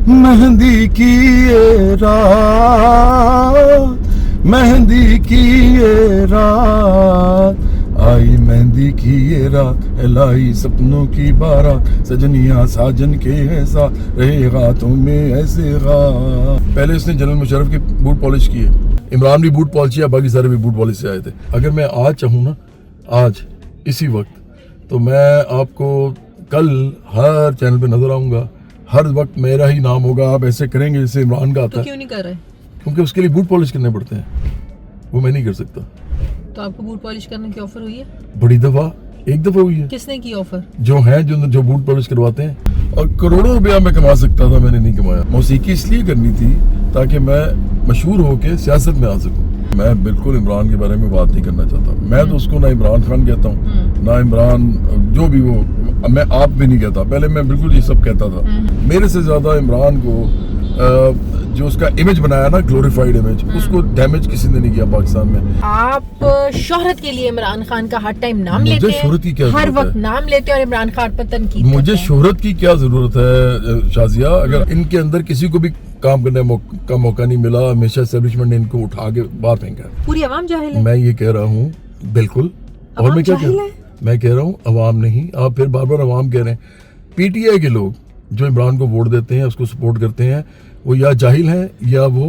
मेहंदी की ये रात, मेहंदी की ये रात, आई मेहंदी की ये रात, लाई सपनों की बारात, सजनिया साजन के ऐसा रहेगा तुम्हें ऐसे गा। पहले इसने जनरल मुशर्रफ की बूट पॉलिश की है, इमरान भी बूट पॉलिश किया, बाकी सारे भी बूट पॉलिश से आए थे। अगर मैं आज चाहूँ ना, आज इसी वक्त, तो मैं आपको कल हर चैनल पे नजर आऊंगा, हर वक्त मेरा ही नाम होगा। आप ऐसे करेंगे जैसे इमरान का आता है। क्यों नहीं कर रहे? क्योंकि उसके लिए बूट पॉलिश करने पड़ते हैं, वो मैं नहीं कर सकता। तो आपको बूट पॉलिश करने की ऑफर हुई है? बड़ी दफा, एक दफा हुई है। किसने की ऑफर? जो है जो बूट पॉलिश करवाते हैं। और करोड़ों रुपया मैं कमा सकता था, मैंने नहीं कमाया। मौसीकी इसलिए करनी थी ताकि मैं मशहूर होके सियासत में आ सकूं। मैं बिल्कुल इमरान के बारे में बात नहीं करना चाहता। मैं तो उसको ना इमरान खान कहता हूँ, ना इमरान जो भी वो, मैं आप भी नहीं कहता। पहले मैं बिल्कुल ये सब कहता था। मेरे से ज्यादा इमरान को जो उसका इमेज बनाया ना, ग्लोरीफाइड इमेज, उसको डैमेज किसी ने नहीं किया पाकिस्तान में। आप शोहरत के लिए इमरान खान का हर टाइम नाम लेते हैं। मुझे शोहरत की क्या हर जरूरत वक्त है? नाम लेते हैं और इमरान खान पर तनकीद मुझे करते हैं। शोहरत की क्या जरूरत है शाजिया? अगर इनके अंदर किसी को भी काम करने का मौका नहीं मिला, हमेशा एस्टेब्लिशमेंट ने इनको उठा के बाहर फेंका। पूरी अवाम जाहिल है। मैं ये कह रहा हूँ, बिल्कुल। और मैं क्या कह रहा हूँ? मैं कह रहा हूँ अवाम नहीं, आप फिर बार बार अवाम कह रहे हैं। पीटीआई के लोग जो इमरान को वोट देते हैं, उसको सपोर्ट करते हैं, वो या जाहिल है या वो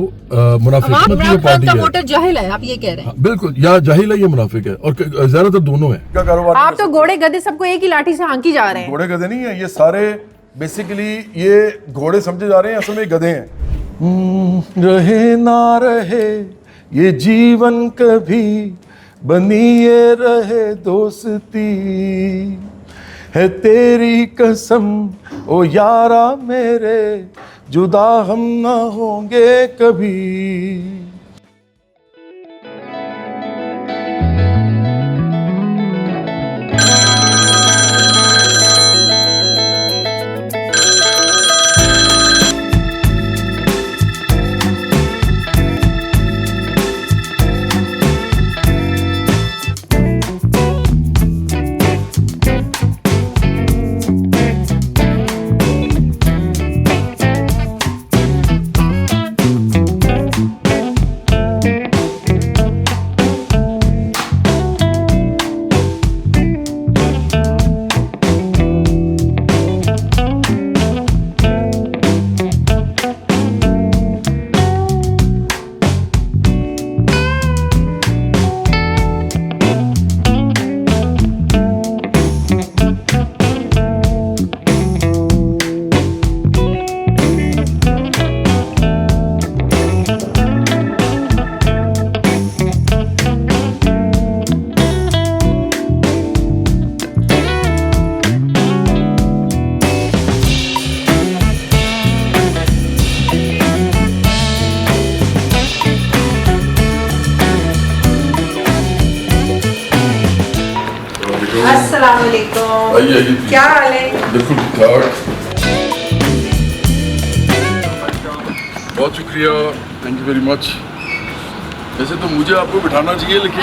मुनाफिक है। इमरान खान का वोटर जाहिल है, आप ये कह रहे हैं? बिल्कुल, या जाहिल है या मुनाफिक है, और ज्यादातर दोनों है। क्या कारोबार? आप तो घोड़े गधे सबको एक ही लाठी से हांकी जा रहे हैं। घोड़े गधे नहीं है ये सारे, बेसिकली ये घोड़े समझे जा रहे हैं, असल में गधे हैं। रहे ना रहे ये जीवन कभी, बनी ये रहे दोस्ती, है तेरी कसम ओ यारा मेरे, जुदा हम ना होंगे कभी। अस्सलाम वालेकुम। क्या हाल है? बिल्कुल ठीक ठाक। बहुत शुक्रिया, थैंक यू वेरी मच। वैसे तो मुझे आपको बिठाना चाहिए, लेकिन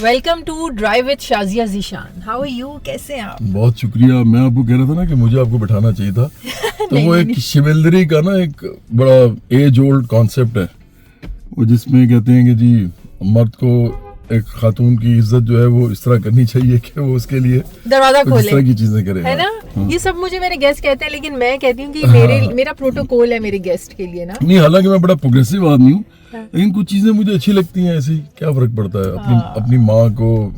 welcome to drive with Shazia Zeeshan. How are you? कैसे हैं आप? बहुत शुक्रिया। मैं आपको कह रहा था ना कि मुझे आपको बिठाना चाहिए था। तो वो एक शिवल्दरी का ना एक बड़ा एज ओल्ड कॉन्सेप्ट है, वो जिसमें कहते हैं कि जी मर्द को एक खातून की इज्जत जो है वो इस तरह करनी चाहिए कि वो उसके लिए दरवाजा खोले, इस तरह की चीजें करे, है ना? ये सब मुझे मेरे गेस्ट कहते हैं, लेकिन मैं कहती हूँ कि मेरा प्रोटोकॉल है मेरे गेस्ट के लिए ना। नहीं, हालांकि मैं बड़ा प्रोग्रेसिव आदमी हूँ, लेकिन कुछ चीजें मुझे अच्छी लगती हैं। ऐसी क्या फर्क पड़ता है? अपनी माँ को,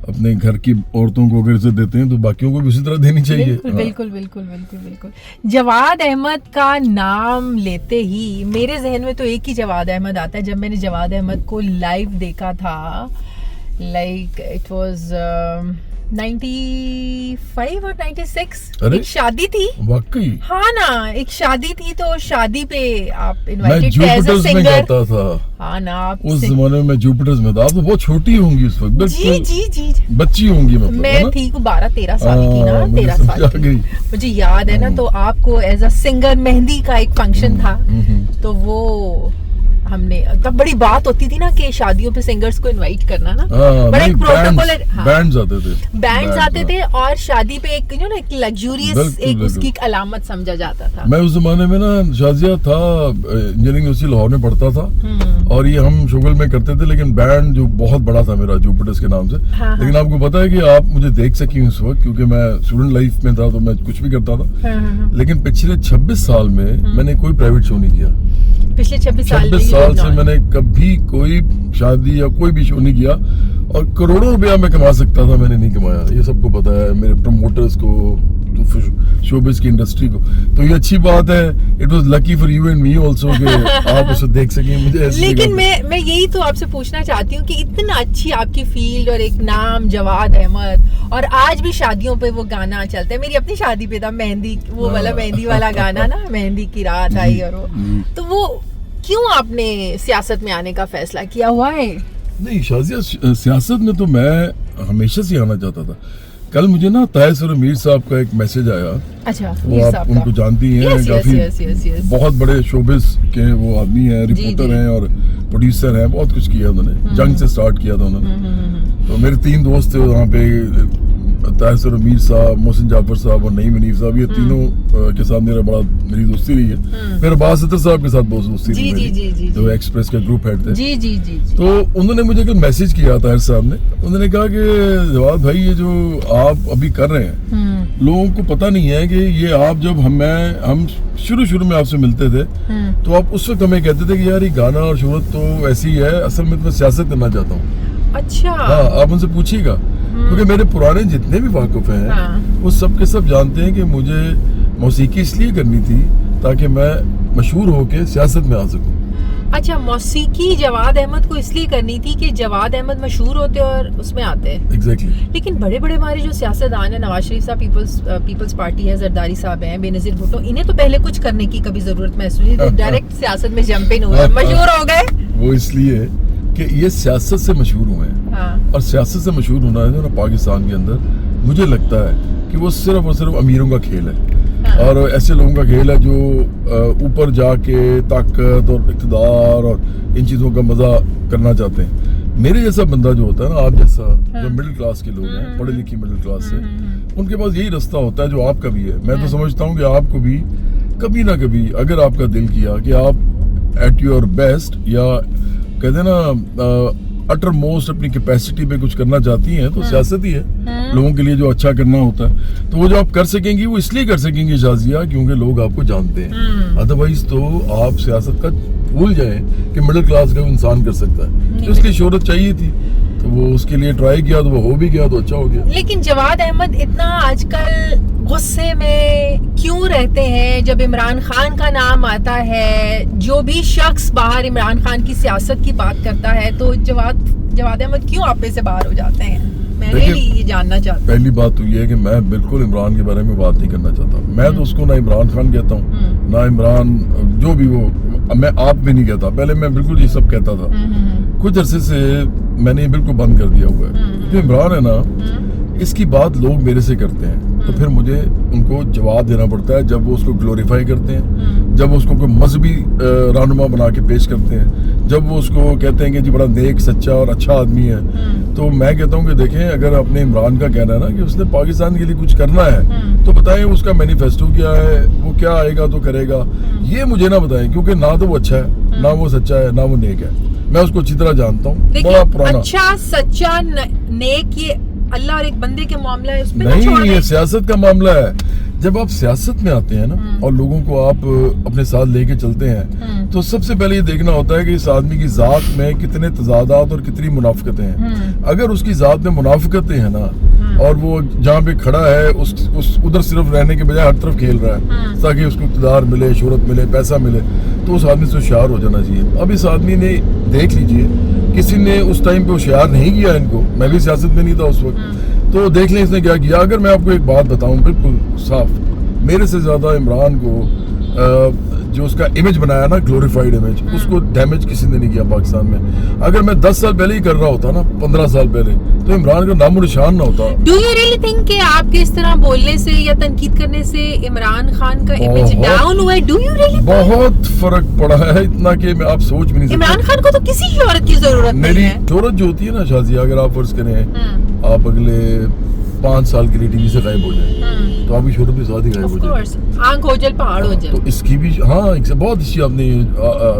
अपने घर की औरतों को अगर इज्जत देते हैं तो बाकियों को भी उसी तरह देनी चाहिए। बिल्कुल बिल्कुल बिल्कुल बिल्कुल बिल्कुल। जवाद अहमद का नाम लेते ही मेरे जहन में तो एक ही जवाद अहमद आता है। जब मैंने जवाद अहमद को लाइव देखा था, लाइक इट वाज 95 और 96, एक शादी थी। वाकई? हाँ ना, एक शादी थी, तो शादी पे आप इनवाइटेड थे एज अ सिंगर। मैं गाता था। हाँ ना, आप उस जमाने में जुपिटर्स में था। आप तो बहुत छोटी होंगी उस वक्त। जी जी जी, बच्ची होंगी मतलब। मैं थी 12-13 साल की ना, 13 साल की मुझे याद है ना। तो आपको एज अ सिंगर, मेहंदी का एक फंक्शन था, तो वो हमने तब बड़ी बात होती थी ना कि शादियों पे सिंगर्स को इनवाइट करना ना, हाँ, बड़ा एक प्रोटोकॉल, बैंड्स आते थे, बैंड्स आते थे और शादी पे एक ना एक लग्जूरियस एक उसकी एक अलामत समझा जाता था। मैं उस जमाने में ना शाजिया था, इंजीनियरिंग यूनिवर्सिटी लाहौर में पढ़ता था और ये हम शुगल में करते थे, लेकिन बैंड जो बहुत बड़ा था मेरा जुपिटर्स के नाम से। हाँ, लेकिन आपको पता है कि आप मुझे देख सकी उस वक्त, क्योंकि मैं स्टूडेंट लाइफ में था तो मैं कुछ भी करता था। हाँ, लेकिन पिछले 26 साल में मैंने कोई प्राइवेट शो नहीं किया। पिछले 26 साल से मैंने कभी कोई शादी या कोई भी शो नहीं किया, और करोड़ों रुपया मैं कमा सकता था, मैंने नहीं कमाया। ये सबको पता है, मेरे प्रमोटर्स को, शोबिज की इंडस्ट्री को। तो ये अच्छी बात है, it was lucky for you and me also कि आप उसे देख सकें मुझे ऐसी। लेकिन मैं यही तो आपसे पूछना चाहती हूँ कि इतना अच्छी आपकी फील्ड और एक नाम जवाद अहमद, और आज भी शादियों पे वो गाना चलता है। मेरी अपनी शादी पे था मेहंदी, वो वाला मेहंदी वाला गाना ना, मेहंदी की रात आई, और वो तो वो क्यों आपने सियासत में आने का फैसला किया हुआ है? नहीं, शाजिया सियासत में तो मैं हमेशा से आना चाहता था। कल मुझे ना ताहिर मीर साहब का एक मैसेज आया। अच्छा, वो आप उनको जानती हैं, काफी बहुत बड़े शोबिस के वो आदमी हैं, रिपोर्टर हैं और प्रोड्यूसर हैं, बहुत कुछ किया उन्होंने, जंग से स्टार्ट किया था उन्होंने। तो मेरे 3 दोस्त थे वहाँ पे, ताहिर मीर साहब, मोहसिन जाफर साहब और नईम हनीफ साहब, ये तीनों के साथ मेरी दोस्ती रही है। फिर अब्बास सत्तर साहब के साथ बहुत दोस्ती रही मेरी, जो एक्सप्रेस के ग्रुप हेड थे। जी। तो उन्होंने मुझे कल मैसेज किया ताहिर साहब ने, उन्होंने कहा कि जवाद भाई, ये जो आप अभी कर रहे हैं, लोगों को पता नहीं है कि ये आप जब हम शुरू में आपसे मिलते थे तो आप उस वक्त हमें कहते थे कि यार ये गाना और शोहरत तो ऐसी है, असल में तो मैं सियासत करना चाहता हूँ। अच्छा। हाँ, आप उनसे पूछिएगा, क्योंकि मेरे पुराने जितने भी वाकिफ हैं, हाँ। वो सब के सब जानते हैं कि मुझे मौसीकी इसलिए करनी थी ताकि मैं मशहूर होके सियासत में आ सकूं। अच्छा, मौसीकी जवाद अहमद को इसलिए करनी थी कि जवाद अहमद मशहूर होते और उसमें आते। एग्जैक्टली। लेकिन बड़े बड़े हमारे जो सियासतदान है, नवाज शरीफ साहब पीपल्स पार्टी है, जरदारी साहब हैं, बेनजीर भुट्टो, इन्हें तो पहले कुछ करने की कभी जरूरत महसूस नहीं, तो डायरेक्ट सियासत में जंप इन हुए, मशहूर हो गए। वो इसलिए कि ये सियासत से मशहूर हुए हैं। हाँ। और सियासत से मशहूर होना है ना पाकिस्तान के अंदर, मुझे लगता है कि वो सिर्फ और सिर्फ अमीरों का खेल है। हाँ। और ऐसे लोगों का खेल है जो ऊपर जाके ताकत और इक़्तिदार और इन चीज़ों का मज़ा करना चाहते हैं। मेरे जैसा बंदा जो होता है ना, आप जैसा, हाँ। जो मिडिल क्लास के लोग हैं, पढ़े लिखी मिडिल क्लास से, उनके पास यही रास्ता होता है जो आपका भी है। मैं तो समझता हूँ कि आपको भी कभी ना कभी, अगर आपका दिल किया कि आप एट योर बेस्ट, या कहते हैं ना अटर मोस्ट अपनी कैपेसिटी पे कुछ करना चाहती हैं, तो सियासत ही है लोगों के लिए जो अच्छा करना होता है। तो वो जो आप कर सकेंगी, वो इसलिए कर सकेंगी शाजिया, क्योंकि लोग आपको जानते हैं। अदरवाइज तो आप सियासत का भूल जाएं कि मिडिल क्लास का इंसान कर सकता है। तो इसलिए शोहरत चाहिए थी, तो वो उसके लिए ट्राई किया, तो वो हो भी गया, तो अच्छा हो गया। लेकिन जवाद अहमद इतना आजकल गुस्से में क्यों रहते हैं जब इमरान खान का नाम आता है? जो भी शख्स बाहर इमरान खान की सियासत की बात करता है, तो जवाद अहमद क्यों आप पे से बाहर हो जाते हैं? मैंने ये जानना चाहता। पहली बात तो ये है कि मैं बिल्कुल इमरान के बारे में बात नहीं करना चाहता। मैं तो उसको ना इमरान खान कहता हूँ, ना इमरान जो भी वो, मैं आप भी नहीं कहता। पहले मैं बिल्कुल ये सब कहता था, कुछ अरसे से मैंने ये बिल्कुल बंद कर दिया हुआ है। जो इमरान है ना, इसकी बात लोग मेरे से करते हैं, तो फिर मुझे उनको जवाब देना पड़ता है। जब वो उसको ग्लोरीफाई करते हैं, जब वो उसको कोई मजहबी रहनुमा बना के पेश करते हैं, जब वो उसको कहते हैं कि जी बड़ा नेक, सच्चा और अच्छा आदमी है, तो मैं कहता हूँ कि देखें, अगर अपने इमरान का कहना है ना कि उसने पाकिस्तान के लिए कुछ करना है, तो बताएं उसका मैनिफेस्टो क्या है, वो क्या आएगा तो करेगा। ये मुझे ना बताएं, क्योंकि ना तो वो अच्छा है, ना वो सच्चा है, ना वो नेक है। मैं उसको अच्छी तरह जानता हूँ, बड़ा पुराना। अच्छा, सच्चा, नेक, ये अल्लाह और एक बंदे के मामला है, उसमें नहीं, ये सियासत का मामला है। जब आप सियासत में आते हैं ना और लोगों को आप अपने साथ लेके चलते हैं, तो सबसे पहले ये देखना होता है कि इस आदमी की जात में कितने तजादात और कितनी मुनाफिकतें हैं। अगर उसकी जात में मुनाफिकतें हैं ना, और वो जहाँ पे खड़ा है उस उधर सिर्फ रहने के बजाय हर तरफ खेल रहा है ताकि उसको इक़्तिदार मिले, शोहरत मिले, पैसा मिले, तो उस आदमी से होशियार हो जाना चाहिए। अब इस आदमी ने, देख लीजिए, किसी ने उस टाइम पे होशियार नहीं किया इनको। मैं भी सियासत में नहीं था उस वक्त, तो देख लें इसने क्या किया। अगर मैं आपको एक बात बताऊं बिल्कुल साफ, मेरे से ज्यादा इमरान को जो उसका इमेज बनाया ना, ग्लोरीफाइड इमेज, उसको डैमेज किसी ने नहीं किया पाकिस्तान में। अगर मैं 10 साल पहले ही कर रहा होता ना, 15 साल पहले, तो इमरान का नामो निशान ना होता। डू यू रियली थिंक कि आपके इस तरह बोलने से या तनकीद करने से इमरान खान का इमेज डाउन हुआ है? Do you really? बहुत फर्क पड़ा है, इतना कि मैं आप सोच भी नहीं सकते। इमरान खान को तो किसी शोहरत की जरूरत नहीं मेरी है। शोहरत जो होती है ना शाजिया, अगर आप फर्ज करें आप अगले 5 साल के लिए टीवी से गायब हो जाए, तो आपकी शोहरत भी साथ ही गायब हो जाए। आंख हो जाए पहाड़ हो जाए। तो इसकी भी बहुत अच्छी आपने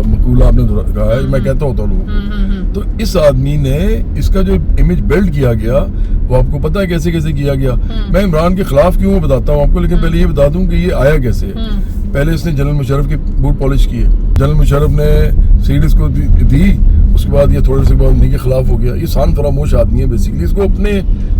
मकूला आपने कहा है, मैं कहता होता हूँ। तो इस आदमी ने इसका जो इमेज बिल्ड किया गया, वो आपको पता है कैसे कैसे किया गया। मैं इमरान के खिलाफ क्यों बताता हूँ आपको, लेकिन पहले ये बता दूं कि ये आया कैसे। पहले इसने जनरल मुशर्रफ की बूट पॉलिश की है, जनरल मुशर्रफ ने सीरीज को दी, उसके बाद ये थोड़े से बाद उन्हीं के खिलाफ हो गया। ये शान फरामोश आदमी है बेसिकली, इसको अपने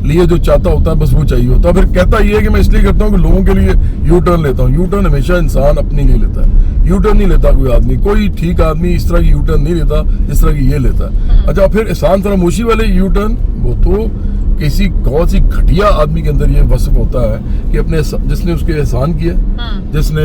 लिए जो चाहता होता है बस वो चाहिए होता है। फिर कहता ये है कि मैं इसलिए करता हूँ कि लोगों के लिए यू टर्न लेता हूँ। यू टर्न हमेशा इंसान अपने लिए लेता है, यू टर्न नहीं लेता कोई आदमी। कोई ठीक आदमी इस तरह की यू टर्न नहीं लेता जिस तरह की ये लेता है। अच्छा, फिर शान फरामोशी वाले यू टर्न, वो तो किसी कौन सी घटिया आदमी के अंदर ये वस्फ होता है कि अपने जिसने उसके एहसान किया, जिसने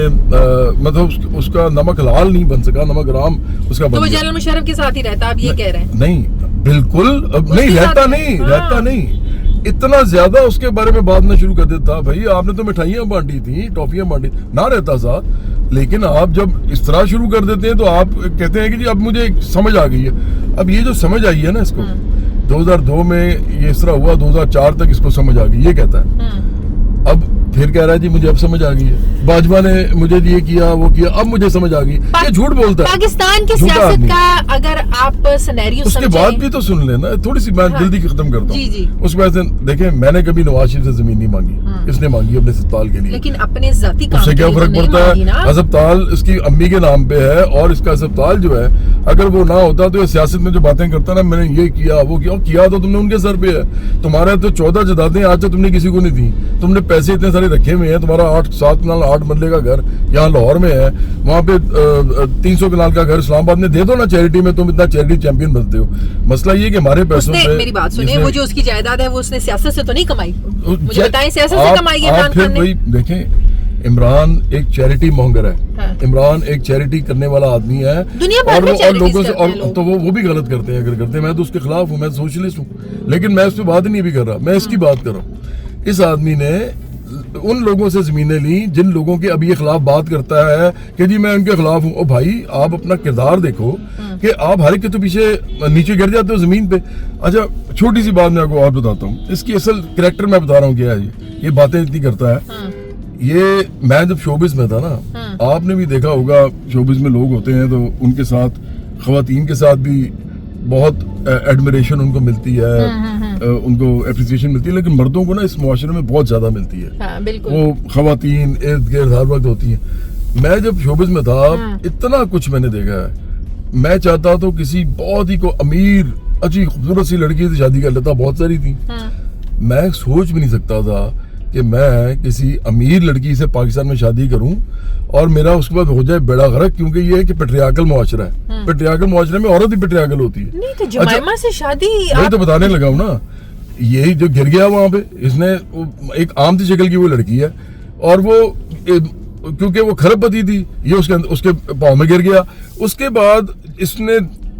मतलब उसका नमक लाल नहीं बन सका, नमक राम उसका बन तो वो गया। जनरल मुशर्रफ के साथ ही रहता, आप ये कह रहे हैं? नहीं, बिल्कुल नहीं रहता, रहता नहीं। इतना ज्यादा उसके बारे में बात ना शुरू कर देता, भाई आपने तो मिठाइयाँ बांटी थी, टॉफियां बांटी, ना रहता साथ। लेकिन आप जब इस तरह शुरू कर देते हैं तो आप कहते हैं कि जी अब मुझे समझ आ गई है। अब ये जो समझ आई है ना इसको, 2002 में ये इस तरह हुआ, 2004 तक इसको समझ आ गई, ये कहता है। अब फिर कह रहा है जी मुझे अब समझ आ गई है, बाजवा ने मुझे ये किया वो किया, अब मुझे समझ आ गई। ये झूठ बोलता है। पाकिस्तान की सियासत का अगर आप सिनेरियो उसके बाद भी तो सुन लेना, थोड़ी सी मैं जल्दी खत्म करता हूँ। जी। उस वजह से देखें, मैंने कभी नवाज शरीफ से जमीन नहीं मांगी, इसने मांगी अपने अस्पताल के लिए। लेकिन अपने जाती काम उससे क्या फर्क पड़ता है? अस्पताल इसकी अम्मी के नाम पे है, और इसका अस्पताल जो है, अगर वो ना होता तो ये सियासत में जो बातें करता ना, मैंने ये किया वो किया तो तुमने उनके सर पे है। तुम्हारे तो 14 जदादें आज तक तुमने किसी को नहीं दी। तुमने पैसे इतने सारे रखे हुए हैं, तुम्हारा 8 मरले का घर यहाँ लाहौर में है, वहाँ पे 300 कनाल का घर इस्लामाबाद में, दे दो ना चैरिटी में। तुम इतना चैरिटी चैंपियन बनते हो। मसला ये कि हमारे पैसों से, मेरी बात सुनिए, वो जो उसकी जायदाद है वो उसने सियासत से तो नहीं कमाई, मुझे बताएं सियासत से कमाई है इमरान खान ने? देखें, इमरान एक चैरिटी मोंगर है। हाँ। इमरान एक चैरिटी करने वाला आदमी है, दुनिया भर में और लोगों से, और तो वो भी गलत करते हैं। अगर करते हैं, मैं तो उसके खिलाफ हूँ, मैं सोशलिस्ट हूँ, लेकिन मैं उस पर बात नहीं भी कर रहा, मैं इसकी बात कर रहा हूँ। इस आदमी ने उन लोगों से जमीनें ली जिन लोगों के अभी ये खिलाफ बात करता है कि जी मैं उनके खिलाफ हूँ। ओ भाई, आप अपना किरदार देखो कि आप हर एक के तो पीछे नीचे गिर जाते हो जमीन पे। अच्छा, छोटी सी बात मैं आपको और बताता हूँ, इसकी असल कैरेक्टर मैं बता रहा हूँ क्या है। ये बातें इतनी करता है। ये मैं जब शोबिस में था ना, आपने भी देखा होगा, शोबिस में लोग होते हैं तो उनके साथ, खवातीन के साथ भी बहुत एडमिरेशन उनको मिलती है, उनको एप्रिसिएशन मिलती है, लेकिन मर्दों को ना इस मुआशरे में बहुत ज्यादा मिलती है। हाँ, बिल्कुल। वो खवातीन इर्द गिर्द हर वक्त होती हैं। मैं जब शोबिस में था, इतना कुछ मैंने देखा है। मैं चाहता तो किसी बहुत ही को अमीर अच्छी खूबसूरत सी लड़की से शादी कर लेता, बहुत सारी थी। मैं सोच भी नहीं सकता था कि मैं किसी अमीर लड़की से पाकिस्तान में शादी करूं और मेरा उसके बाद हो जाए बेड़ा गर्क, क्योंकि ये है कि पेट्रियार्कल मुआशरा है। पेट्रियार्कल मुआशरे में औरत ही पेट्रियार्कल होती है। नहीं तो जमाइमा से शादी मैं तो बताने लगा हूं ना, यही जो गिर गया वहां पे, इसने एक आम सी शक्ल की वो लड़की है, और वो क्योंकि वो खरबपति थी, ये उसके पाँव में गिर गया। उसके बाद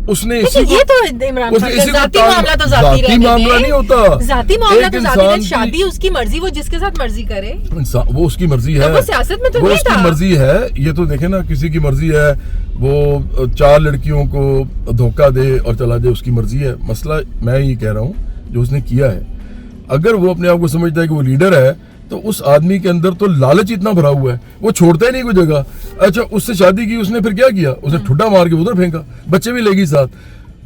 उसने ये तो इमरान खान का जाती मामला तो जाती मामला नहीं होता, जाती मामला तो जाती, शादी उसकी मर्जी, वो जिसके साथ मर्जी करे, वो उसकी मर्जी है। वो सियासत में तो वो उसकी मर्जी है। ये तो देखे ना, किसी की मर्जी है वो 4 लड़कियों को धोखा दे और चला जाए, उसकी मर्जी है। मसला मैं ये कह रहा हूँ जो उसने किया है, अगर वो अपने आप को समझता है कि वो लीडर है, तो उस आदमी के अंदर तो लालच इतना भरा हुआ है, वो छोड़ता ही नहीं कोई जगह। अच्छा, उससे शादी की, उसने फिर क्या किया? उसने ठुड्डा मार के उधर फेंका, बच्चे भी लेगी साथ।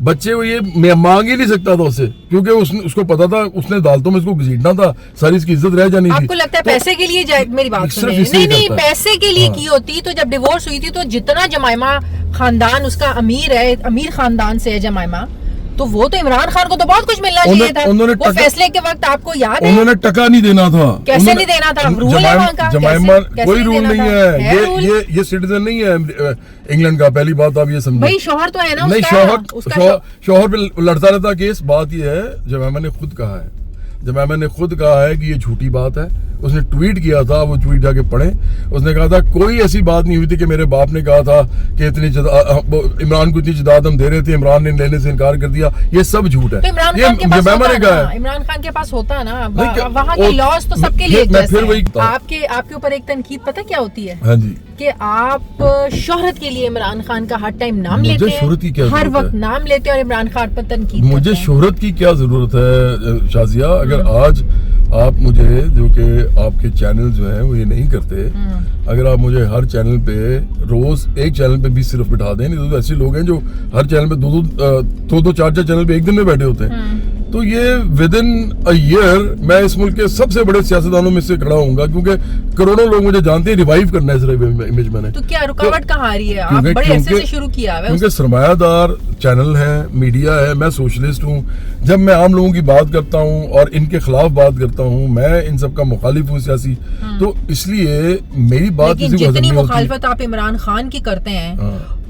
बच्चे वो ये मांग ही नहीं सकता था उससे, क्योंकि उसको पता था उसने अदालतों में इसको घसीटना था, सारी इसकी इज्जत रह जानी थी। आपको लगता है पैसे के लिए मेरी बात सुनिए, नहीं पैसे के लिए की होती तो जब डिवोर्स हुई थी तो जितना जमाइमा खानदान उसका अमीर है, अमीर खानदान से है जमाइमा, तो वो तो इमरान खान को तो बहुत कुछ मिलना चाहिए था। वो फैसले के वक्त आपको याद है उन्होंने टका नहीं देना था। कैसे नहीं देना था? रूल है वहाँ का। जमाइमा कोई रूल नहीं है, ये सिटीजन नहीं है इंग्लैंड का। पहली बात आप ये समझो। भाई शौहर तो है ना, नहीं, शौहर पे लड़ता रहता केस। बात ये है, जमाइमा ने खुद कहा है जमामा ने खुद कहा है कि ये झूठी बात है। उसने ट्वीट किया था, वो ट्वीट जाके पढ़े, उसने कहा था कोई ऐसी बात नहीं हुई थी कि मेरे बाप ने कहा था कि इतनी इमरान को इतनी जदाद हम दे रहे थे, इमरान ने लेने से इनकार कर दिया। ये सब झूठ है। ये जमामा ने कहा है। इमरान खान के पास होता है ना, वहाँ के लॉज तो सबके लिए जैसे हैं। आपके ऊपर एक तनकीद पता क्या होती है? हाँ जी, कि आप शोहरत के लिए इमरान खान का हर टाइम नाम लेते हैं, शोहरत की क्या हर वक्त नाम लेते हैं और इमरान खान पर तनकीद। मुझे शोहरत की क्या जरूरत है शाजिया? अगर आज आप मुझे, जो कि आपके चैनल जो हैं वो ये नहीं करते, अगर आप मुझे हर चैनल पे रोज एक चैनल पे भी सिर्फ बिठा दें, नहीं तो ऐसे लोग हैं जो हर चैनल पे दो चार चैनल पे एक दिन में बैठे होते हैं, तो ये विद इन अ ईयर मैं इस मुल्क के सबसे बड़े सियासतदानों में से खड़ा होऊंगा, क्योंकि करोड़ों लोग मुझे जानते हैं। रिवाइव करना है सिर्फ इमेज मैंने। तो क्या रुकावट कहाँ आ रही है? आप बड़े ऐसे से शुरू किया है। क्योंकि सरमायादार चैनल है, मीडिया है, मैं सोशलिस्ट हूँ। जब मैं आम लोगों की बात करता हूँ और इनके खिलाफ बात करता हूँ, मैं इन सब का मुखालिफ हूँ सियासी, तो इसलिए मेरी बात किसी को जितनी मुखालफत आप इमरान खान की करते हैं,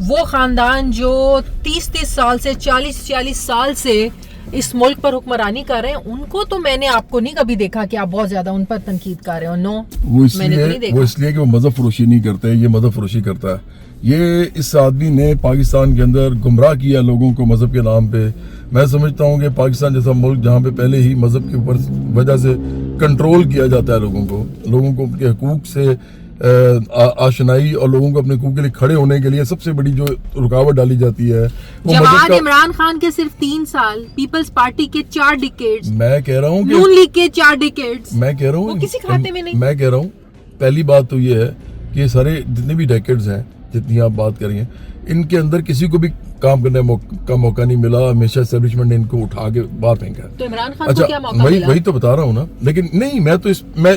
वो खानदान जो 30 साल से 40 साल से इस मुल्क पर हुक्मरानी कर रहे हैं, उनको तो मैंने आपको नहीं कभी देखा कि आप बहुत ज्यादा उन पर तनकीद कर रहे हो। नो, वो इसलिए कि वो मजहब फरोशी नहीं करते, ये मजहब फरोशी करता है। ये इस आदमी ने पाकिस्तान के अंदर गुमराह किया लोगों को मजहब के नाम पे। मैं समझता हूँ कि पाकिस्तान जैसा मुल्क जहाँ पे पहले ही मजहब के ऊपर वजह से कंट्रोल किया जाता है लोगों को उनके हकूक से आशनाई और लोगों को अपने हकूक के लिए खड़े होने के लिए सबसे बड़ी जो रुकावट डाली जाती है वो जवाब इमरान खान के सिर्फ 3 साल, पीपल्स पार्टी के 4 डिकेड्स, मैं कह रहा हूँ नून लीग के 4 डिकेड्स, मैं कह रहा हूँ किसी खाते में नहीं। मैं कह रहा हूँ पहली बात तो ये है कि ये सारे जितने भी डेकेड्स हैं, जितनी आप बात कर रही हैं, इनके अंदर किसी को भी काम करने का मौका नहीं मिला। हमेशा एस्टेब्लिशमेंट ने इनको उठा के बाहर फेंका। तो इमरान खान को क्या मौका मिला? वही तो बता रहा हूँ ना। लेकिन नहीं, मैं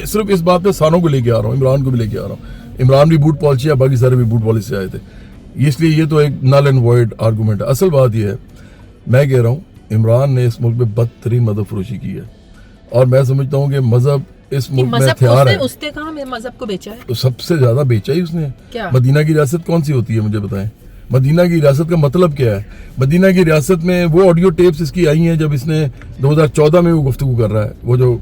सिर्फ इस बात पे सारों को लेके आ रहा हूँ, इमरान को भी लेके आ रहा हूँ। इमरान भी बूट पॉलिसी है, बाकी सारे भी बूट पॉलिसी से आए थे, इसलिए ये तो एक नल एंड वॉइड आर्गूमेंट है। असल बात ये है, मैं कह रहा हूँ इमरान ने इस मुल्क में बदतरीन मजहब फरोशी की है, और मैं समझता हूँ कि मजहब इस मुल्क में हथियार है। उसने कहा मजहब को बेचा है, तो सबसे ज्यादा बेचा ही उसने। क्या? मदीना की रियासत कौन सी होती है मुझे बताएं? मदीना की रियासत का मतलब क्या है? मदीना की रियासत में वो ऑडियो टेप्स इसकी आई हैं जब इसने 2014 में वो गुफ्तगू कर रहा है, वो जो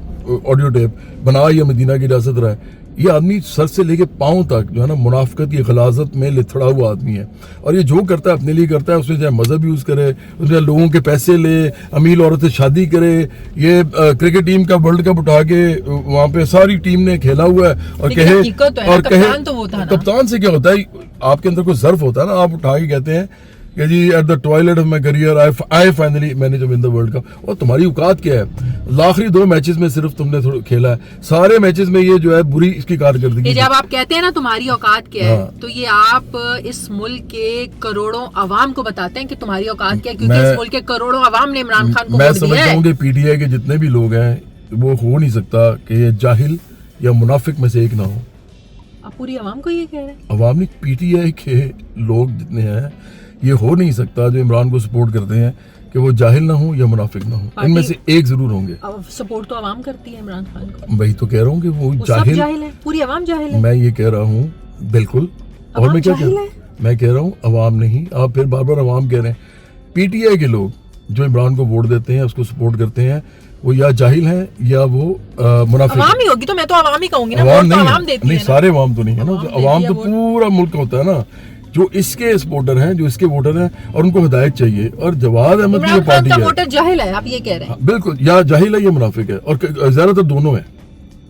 ऑडियो टेप बना ये मदीना की रियासत रहा है। ये आदमी सर से लेके पांव तक जो है ना मुनाफिकत की गलाजत में लिथड़ा हुआ आदमी है, और ये जो करता है अपने लिए करता है। उसमें चाहे मजहब यूज करे, उसमें लोगों के पैसे ले, अमीर औरत से शादी करे। ये क्रिकेट टीम का वर्ल्ड कप उठा के वहाँ पे सारी टीम ने खेला हुआ है और कहे कप्तान से क्या होता है? आपके अंदर कोई ज़र्फ होता है ना, आप उठा के कहते हैं कि जी at the toilet of my career I finally manage to win the world cup. और तुम्हारी औकात क्या है? आखिरी 2 मैचेस में सिर्फ तुमने थोड़ा खेला है, सारे मैचेस में ये जो है बुरी इसकी कारकर्दगी। जब आप कहते हैं ना तुम्हारी औकात क्या है, तो ये आप इस मुल्क के करोड़ों अवाम को बताते हैं कि तुम्हारी औकात क्या है, क्योंकि इस मुल्क के करोड़ों अवाम ने इमरान खान को मैं समझता हूँ कि पीटीआई के जितने भी लोग हैं वो हो नहीं सकता कि ये जाहिल या मुनाफिक में से एक ना हो। आप पूरी अवाम को ये कह रहे हैं? अवाम नहीं, पीटीआई के लोग जितने हैं, ये हो नहीं सकता जो इमरान को सपोर्ट करते हैं कि वो जाहिल ना हो या मुनाफिक ना हो, इनमें से एक जरूर होंगे। सपोर्ट तो अवाम करती है इमरान खान को। वही तो कह रहा हूँ कि वो जाहिल है, पूरी अवाम जाहिल है। मैं ये कह रहा हूँ बिल्कुल। और मैं क्या कह रहा हूँ? मैं कह रहा हूँ अवाम नहीं, आप फिर बार बार अवाम कह रहे हैं। पीटीआई के लोग जो इमरान को वोट देते हैं, उसको सपोर्ट करते हैं, वो या जाहिल हैं या वो मुनाफिक। अवाम ही होगी तो मैं तो अवाम ही कहूंगी ना। अवाम नहीं, नहीं, सारे अवाम तो नहीं है ना। अवाम तो पूरा मुल्क होता है ना, जो इसके सपोर्टर हैं, जो इसके वोटर हैं, और उनको हिदायत चाहिए। और जवाद अहमद की पार्टी है, वोटर जाहिल है, आप ये कह रहे हैं? बिल्कुल, या जाहिल है या मुनाफिक है, और ज्यादातर दोनों है,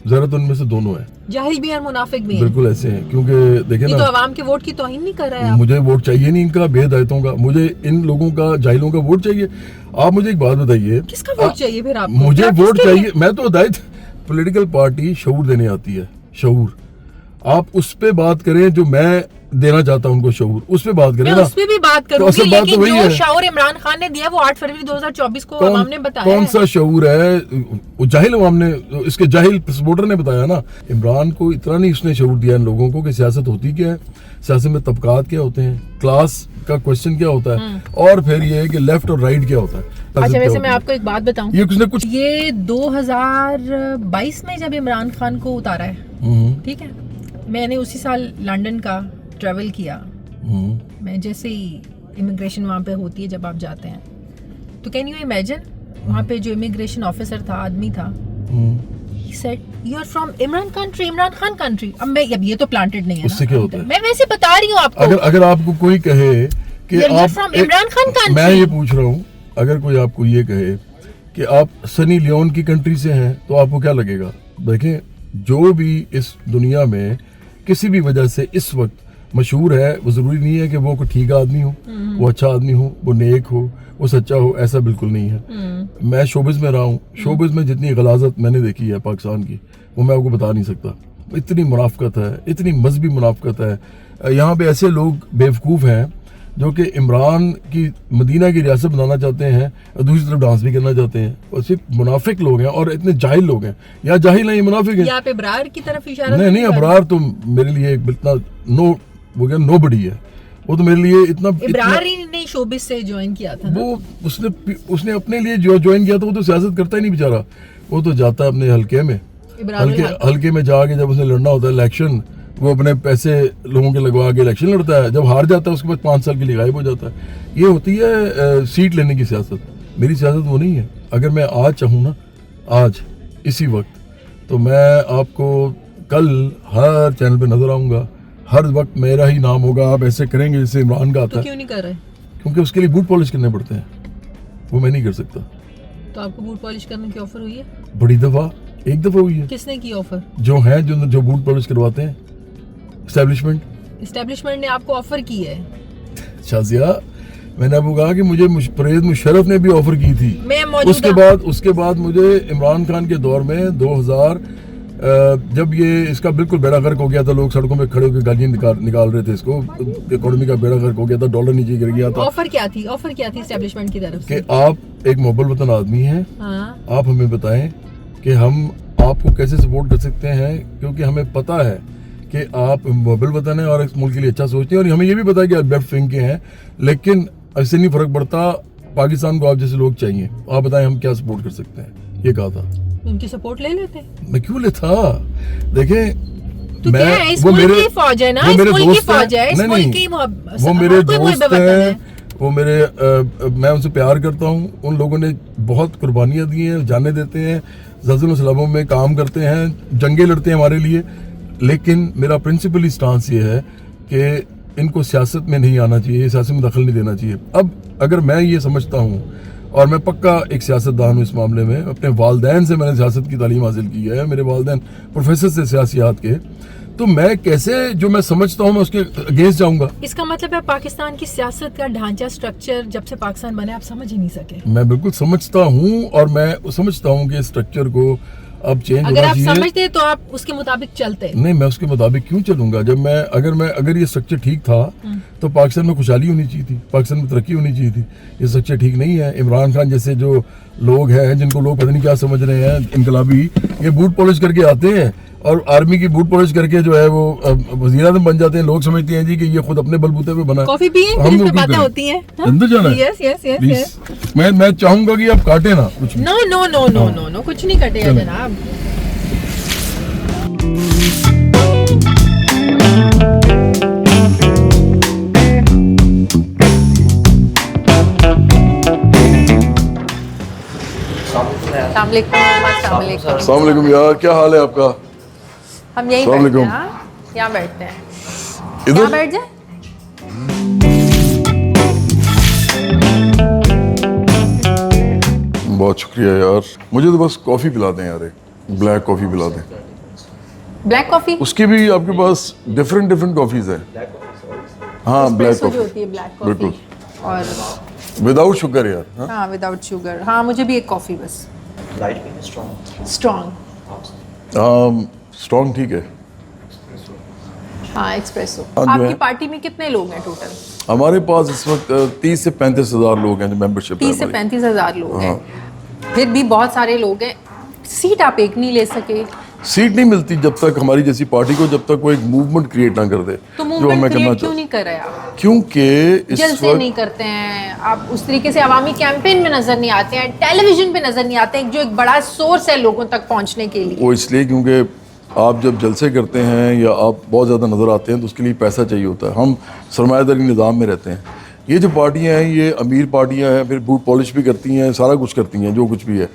ज्यादातर उनमें से दोनों है, जाहिल भी और मुनाफिक भी। बिल्कुल ऐसे हैं। क्योंकि देखें ना, तो अवाम के वोट की तौहीन नहीं कर रहा है। मुझे वोट चाहिए नहीं इनका बेहिदायतों का, मुझे इन लोगों का, जाहिलों का वोट चाहिए। आप मुझे एक बात बताइए, किसका वोट चाहिए फिर आपको? मुझे वोट चाहिए, मैं तो हिदायत, पॉलिटिकल पार्टी शऊर देने आती है, शऊर। आप उस पे बात करें जो मैं देना चाहता हूँ उनको, शऊर, उस पे बात करें ना। उस पे भी बात करूंगी, तो लेकिन जो शऊर इमरान खान ने दिया वो 8 फरवरी 2024 को अवाम ने बताया। कौन सा शऊर है? वो जाहिल अवाम ने, इसके जाहिल सपोर्टर ने बताया ना। इमरान को इतना नहीं उसने शऊर दिया इन लोगों को कि सियासत होती क्या है, सियासत में तबकात क्या होते हैं, क्लास का क्वेश्चन क्या होता है, और फिर ये है कि लेफ्ट और राइट क्या होता है। अच्छा, वैसे मैं आपको एक बात बताऊं, ये 2022 में जब इमरान खान को उतारा है, ठीक है, मैंने उसी साल लंदन का ट्रैवल किया। मैं जैसे ही इमिग्रेशन वहाँ पे होती है जब आप जाते हैं, तो कैन यू इमेजिन, वहाँ पे जो इमिग्रेशन ऑफिसर था, आदमी था, He said, "You are from Imran Khan country." अब ये तो planted नहीं है उससे ना, क्या होता है? मैं वैसे बता रही हूँ आपको। अगर आपको कोई कहे कि You're आप from Imran Khan country. मैं ये पूछ रहा हूँ, अगर कोई आपको ये कहे कि आप सनी लियोन की कंट्री से हैं तो आपको क्या लगेगा? देखें, जो भी इस दुनिया में किसी भी वजह से इस वक्त मशहूर है, वो ज़रूरी नहीं है कि वो कोई ठीक आदमी हो, वो अच्छा आदमी हो, वो नेक हो, वो सच्चा हो, ऐसा बिल्कुल नहीं है। मैं शोबिज़ में रहा हूँ, शोबिज़ में जितनी गलाजत मैंने देखी है पाकिस्तान की, वो मैं आपको बता नहीं सकता। इतनी मुनाफकत है, इतनी मजहबी मुनाफकत है। यहाँ पे ऐसे लोग बेवकूफ़ हैं जो कि इमरान की मदीना की रियासत बनाना चाहते हैं और दूसरी तरफ डांस भी करना चाहते हैं, और सिर्फ मुनाफिक लोग हैं और इतने जाहिल लोग हैं। यहाँ जाहिल नहीं, मुनाफिक हैं। यहाँ पे अबरार की तरफ इशारा नहीं, अबरार तो मेरे लिए इतना नो बड़ी है। वो तो मेरे लिए इतना इब्रार ही नहीं शोबिस से ज्वाइन किया था ना? वो उसने अपने लिए जो ज्वाइन किया था, वो तो सियासत करता ही नहीं बेचारा। वो तो जाता है अपने हल्के में, हल्के में जाके जब उसने लड़ना होता है इलेक्शन, वो अपने पैसे लोगों के लगवा के इलेक्शन लड़ता है। जब हार जाता है उसके बाद 5 साल के लिए गायब हो जाता है। ये होती है सीट लेने की सियासत। मेरी सियासत वो नहीं है। अगर मैं आज चाहूँ ना, आज इसी वक्त, तो मैं आपको कल हर चैनल पे नजर आऊंगा, हर वक्त मेरा ही नाम होगा। आप ऐसे करेंगे जैसे इमरान का आता तो है। क्यों नहीं कर रहे? क्योंकि उसके लिए बूट पॉलिश करने पड़ते हैं, वो मैं नहीं कर सकता। तो आपको बूट पॉलिश करने की ऑफर हुई है? बड़ी दफा, एक दफा हुई है। किसने की ऑफर? जो है जो बूट पॉलिश करवाते हैं, एस्टेब्लिशमेंट ने आपको ऑफर की है। शाजिया, मैंने आपको कहा कि मुझे परवेज मुशर्रफ ने भी ऑफर की थी। उसके बाद मुझे इमरान खान के दौर में 2000 जब ये इसका बिल्कुल बेड़ा गर्क हो गया था, लोग सड़कों में खड़े होकर गालियां निकाल रहे थे इसको, इकोनॉमी का बेड़ा गर्क हो गया था, डॉलर नीचे गिर गया था। ऑफर क्या थी एस्टेब्लिशमेंट की तरफ से? कि आप एक मोहब्बत वतन आदमी हैं, आप हमें बताएं कि हम आपको कैसे सपोर्ट कर सकते हैं, क्योंकि हमें पता है कि आप मोहब्बत वतन है और इस मुल्क के लिए अच्छा सोचते हैं, और हमें ये भी पता है कि आप लेफ्ट विंग के हैं, लेकिन ऐसे नहीं फर्क पड़ता, पाकिस्तान को आप जैसे लोग चाहिए। आप बताएं हम क्या सपोर्ट कर सकते हैं। ये कहा था। उनकी सपोर्ट ले लेते? मैं क्यों लेता? देखें, तो क्या है, इस मुल्क की फौज है ना, इस मुल्क की फौज है, इस मुल्क की वो मेरे दोस्त हैं, वो मेरे मैं उनसे प्यार करता हूँ। उन लोगों ने बहुत कुर्बानियाँ दी हैं, जाने देते हैं, ज़ल्ज़लों सलाबों में काम करते हैं, जंगे लड़ते हैं हमारे लिए। लेकिन मेरा प्रिंसिपली स्टांस ये है कि इनको सियासत में नहीं आना चाहिए, सियासत में दखल नहीं देना चाहिए। अब अगर मैं ये समझता हूँ, और मैं पक्का एक सियासतदान हूँ इस मामले में, अपने वालदैन से मैंने सियासत की तालीम हासिल की है, मेरे वालदैन प्रोफेसर से सियासियात के, तो मैं कैसे जो मैं समझता हूँ मैं उसके अगेंस्ट जाऊंगा? इसका मतलब है पाकिस्तान की सियासत का ढांचा, स्ट्रक्चर जब से पाकिस्तान बने आप समझ ही नहीं सके। मैं बिल्कुल समझता हूँ, और मैं समझता हूँ कि स्ट्रक्चर को अब चेंज होना चाहिए। अगर आप समझते तो आप उसके मुताबिक चलते। नहीं, मैं उसके मुताबिक क्यों चलूंगा? जब अगर ये स्ट्रक्चर ठीक था तो पाकिस्तान में खुशहाली होनी चाहिए थी, पाकिस्तान में तरक्की होनी चाहिए थी। ये स्ट्रक्चर ठीक नहीं है। इमरान खान जैसे जो लोग हैं, जिनको लोग पता नहीं क्या समझ रहे हैं, इनकलाबी, ये बूट पॉलिश करके आते हैं और आर्मी की बूट पॉलिश करके जो है वो वज़ीर-ए-आज़म बन जाते हैं। लोग समझते हैं जी कि ये खुद अपने बलबूते पे बना। कॉफी पिए, हम पे बातें होती हैं। अंदर जाना है? यस। मैं चाहूंगा कि आप काटे ना कुछ। नो, कुछ नहीं कटेगा जनाब। अस्सलाम वालेकुम यार, क्या हाल है आपका? हम यहीं बैठते हैं। यहाँ बैठते हैं, इधर बैठ जाए। बहुत शुक्रिया यार, मुझे तो बस कॉफी पिला दें यार, एक ब्लैक कॉफी पिला दें। Black coffee? उसकी भी आपके पास डिफरेंट कॉफीज है? हाँ, ब्लैक कॉफी होती है, ब्लैक कॉफी बिल्कुल, और विदाउट शुगर यार। हाँ, विदाउट शुगर। हाँ, मुझे भी एक कॉफी बस। लाइट में स्ट्रॉन्ग स्ट्रॉन्ग ठीक है। हाँ, एक्सप्रेसो। आपकी पार्टी में कितने लोग हैं टोटल? हमारे पास इस वक्त 30 से 35 हज़ार लोग हैं जो मेंबरशिप। 30 से 35 हज़ार लोग हैं। फिर भी बहुत सारे लोग हैं। सीट आप एक नहीं ले सके? सीट नहीं मिलती जब तक हमारी जैसी पार्टी को, जब तक वो एक मूवमेंट क्रिएट ना कर दे। तो मूवमेंट क्रिएट क्यों नहीं कर रहे आप? क्योंकि इस जलसे नहीं करते हैं आप, उस तरीके से अवामी कैंपेन में नजर नहीं आते हैं, टेलीविजन पे नजर नहीं आते हैं, जो एक बड़ा सोर्स है लोगों तक पहुंचने के लिए। वो इसलिए क्योंकि आप जब जलसे करते हैं या आप बहुत ज़्यादा नज़र आते हैं तो उसके लिए पैसा चाहिए होता है। हम सरमायादारी निज़ाम में रहते हैं। ये जो पार्टियां हैं ये अमीर पार्टियां हैं, फिर बूट पॉलिश भी करती हैं, सारा कुछ करती हैं, जो कुछ भी है।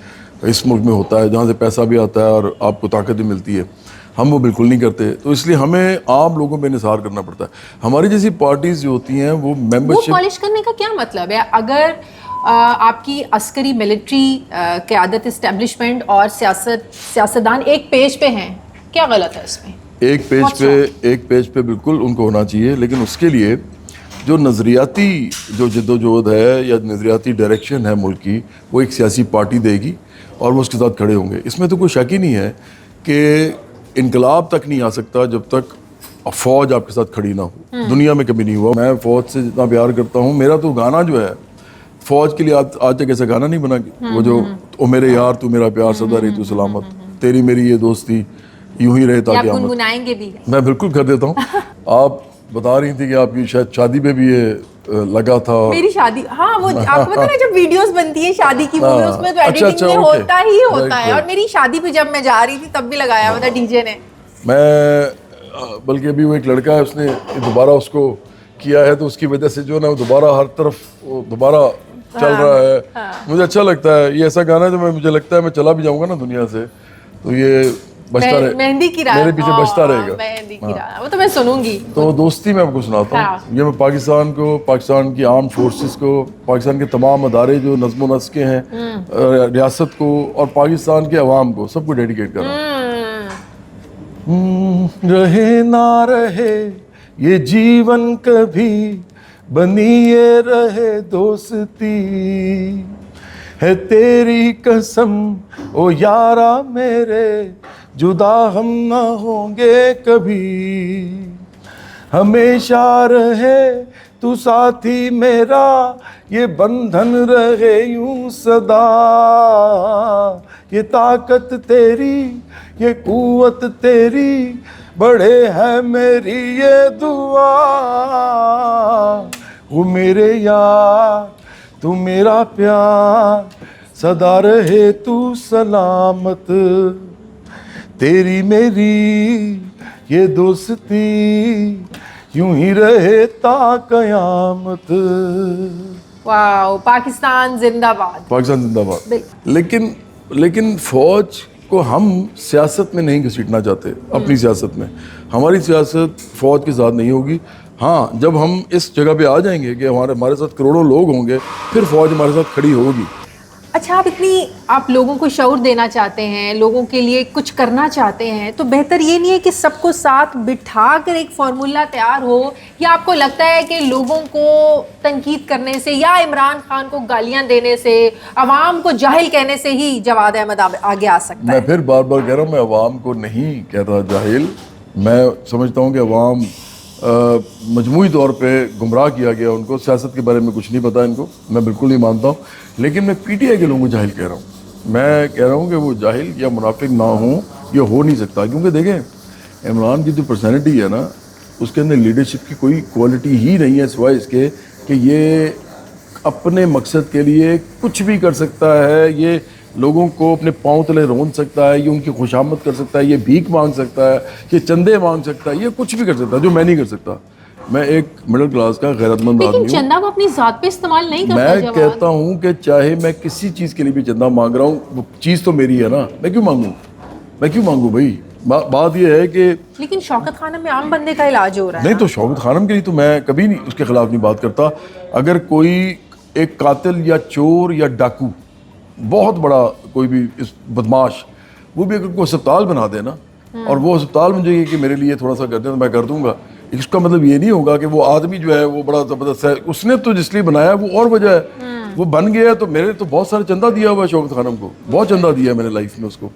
इस मुल्क में होता है, जहाँ से पैसा भी आता है और आपको ताकत भी मिलती है, हम वो बिल्कुल नहीं करते। तो इसलिए हमें आम लोगों पे निसार करना पड़ता है। हमारी जैसी पार्टीज जो होती हैं वो मेंबरशिप, वो पॉलिश करने का क्या मतलब है? अगर आपकी अस्करी मिलिट्री क़यादत इस्टेब्लिशमेंट और सियासतदान एक पेज पे हैं, क्या गलत है इसमें? एक पेज पे बिल्कुल उनको होना चाहिए, लेकिन उसके लिए जो नज़रियाती जो जद्दोजहद है या नज़रियाती डायरेक्शन है मुल्क की, वो एक सियासी पार्टी देगी और वो उसके साथ खड़े होंगे। इसमें तो कोई शक ही नहीं है कि इनकलाब तक नहीं आ सकता जब तक फ़ौज आपके साथ खड़ी ना हो। दुनिया में कभी नहीं हुआ। मैं फ़ौज से जितना प्यार करता हूँ, मेरा तो गाना जो है फ़ौज के लिए आज तक ऐसा गाना नहीं बना, वो जो ओ मेरे यार तू मेरा प्यार सदा रही तू सलामत, तेरी मेरी ये दोस्ती यूं ही रहे ताकि हम गुनगुनाएंगे भी। मैं बिल्कुल कर देता हूँ। आप बता रही थी कि आपकी शायद शादी पे भी ये लगा था। मेरी शादी, हाँ, वो आपको पता है जब वीडियोस बनती है शादी की, वो भी उसमें तो अच्छा, एडिटिंग में ओके। होता ही होता है। राइट। और मेरी शादी पे जब मैं जा रही थी तब भी लगाया हुआ था डीजे ने। मैं बल्कि अभी वो एक लड़का है, उसने दोबारा उसको किया है, तो उसकी वजह से जो है ना वो दोबारा हर तरफ वो दोबारा चल रहा है। मुझे अच्छा लगता है ये ऐसा गाना है जो मुझे लगता है मैं चला भी जाऊंगा ना दुनिया से तो ये बजता रहे, मेहंदी की रात मेरे पीछे बजता रहेगा। मेहंदी की रात, वो तो मैं सुनूंगी। तो दोस्ती मैं आपको सुनाता हूँ। ये मैं पाकिस्तान को, पाकिस्तान की आर्म फोर्सेस को, पाकिस्तान के तमाम अदारे जो नज़्म व नस्क़ के हैं, रियासत को और पाकिस्तान के अवाम को, सबको डेडिकेट कर रहा हूँ। रहे ना रहे ये जीवन कभी, बनी ये रहे दोस्ती, है तेरी कसम ओ यारा मेरे, जुदा हम ना होंगे कभी, हमेशा रहे तू साथी मेरा, ये बंधन रहे यूं सदा, ये ताकत तेरी ये कुव्वत तेरी, बड़े है मेरी ये दुआ, वो मेरे यार तू मेरा प्यार, सदा रहे तू सलामत, तेरी मेरी ये दोस्ती, यूं ही रहे ता कयामत। वाओ, पाकिस्तान जिंदाबाद। पाकिस्तान जिंदाबाद। लेकिन फौज को हम सियासत में नहीं घसीटना चाहते। अपनी सियासत में हमारी सियासत फौज के साथ नहीं होगी। हाँ, जब हम इस जगह पे आ जाएंगे कि हमारे साथ करोड़ों लोग होंगे, फिर फौज हमारे साथ खड़ी होगी। अच्छा, आप लोगों को शऊर देना चाहते हैं, लोगों के लिए कुछ करना चाहते हैं, तो बेहतर ये नहीं है कि सबको साथ बिठा कर एक फार्मूला तैयार हो? या आपको लगता है कि लोगों को तनकीद करने से या इमरान खान को गालियां देने से, अवाम को जाहिल कहने से ही जवाद अहमद आगे आ सकता है? मैं फिर बार बार कह रहा हूँ, मैं अवाम को नहीं कहता जाहिल। मैं समझता हूँ कि अवाम मजमूई तौर पे गुमराह किया गया, उनको सियासत के बारे में कुछ नहीं पता इनको, मैं बिल्कुल नहीं मानता हूँ। लेकिन मैं पीटीआई के लोगों को जाहिल कह रहा हूँ। मैं कह रहा हूँ कि वो जाहिल या मुनाफिक ना हो, ये हो नहीं सकता। क्योंकि देखें, इमरान की जो पर्सनैलिटी है ना, उसके अंदर लीडरशिप की कोई क्वालिटी ही नहीं है, सिवाय इसके कि ये अपने मकसद के लिए कुछ भी कर सकता है। ये लोगों को अपने पाँव तले रोंद सकता है, ये उनकी खुशामद कर सकता है, ये भीख मांग सकता है, ये चंदे मांग सकता है, ये कुछ भी कर सकता है जो मैं नहीं कर सकता। मैं एक मिडिल क्लास का गैरतमंद आदमी हूँ। चंदा वो अपनी जात पे इस्तेमाल नहीं करता। मैं कहता हूँ कि चाहे मैं किसी चीज़ के लिए भी चंदा मांग रहा हूँ, वो चीज़ तो मेरी है ना, मैं क्यों मांगूँ भाई। बात ये है कि लेकिन शौकत खानम में आम बंदे का इलाज हो रहा है। नहीं, तो शौकत खानम के लिए तो मैं कभी नहीं उसके खिलाफ नहीं बात करता। अगर कोई एक कातिल या चोर या डाकू, बहुत बड़ा कोई भी इस बदमाश, वो भी अगर कोई अस्पताल बना दे ना, और वो अस्पताल मुझे ये कि मेरे लिए थोड़ा सा कर दे तो मैं कर दूंगा, इसका मतलब ये नहीं होगा कि वो आदमी जो है वो बड़ा ज़बरदस्त है। उसने तो जिसलिए बनाया वो और वजह है, वो बन गया। तो मेरे तो बहुत सारा चंदा दिया हुआ है शौकत खानम को, बहुत चंदा दिया है मैंने लाइफ में उसको।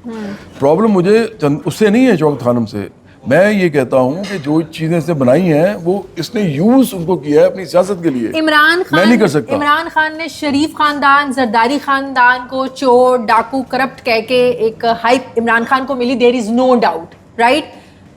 प्रॉब्लम मुझे उससे नहीं है, शौकत खानम से। मैं ये कहता हूँ कि जो चीज़ें इसने बनाई हैं वो इसने यूज़ उनको किया है अपनी सियासत के लिए। इमरान खान, मैं नहीं कर सकता। इमरान खान ने शरीफ खानदान, जरदारी खानदान को चोर, डाकू, करप्ट कह के एक हाइप इमरान खान को मिली। There is no doubt, right?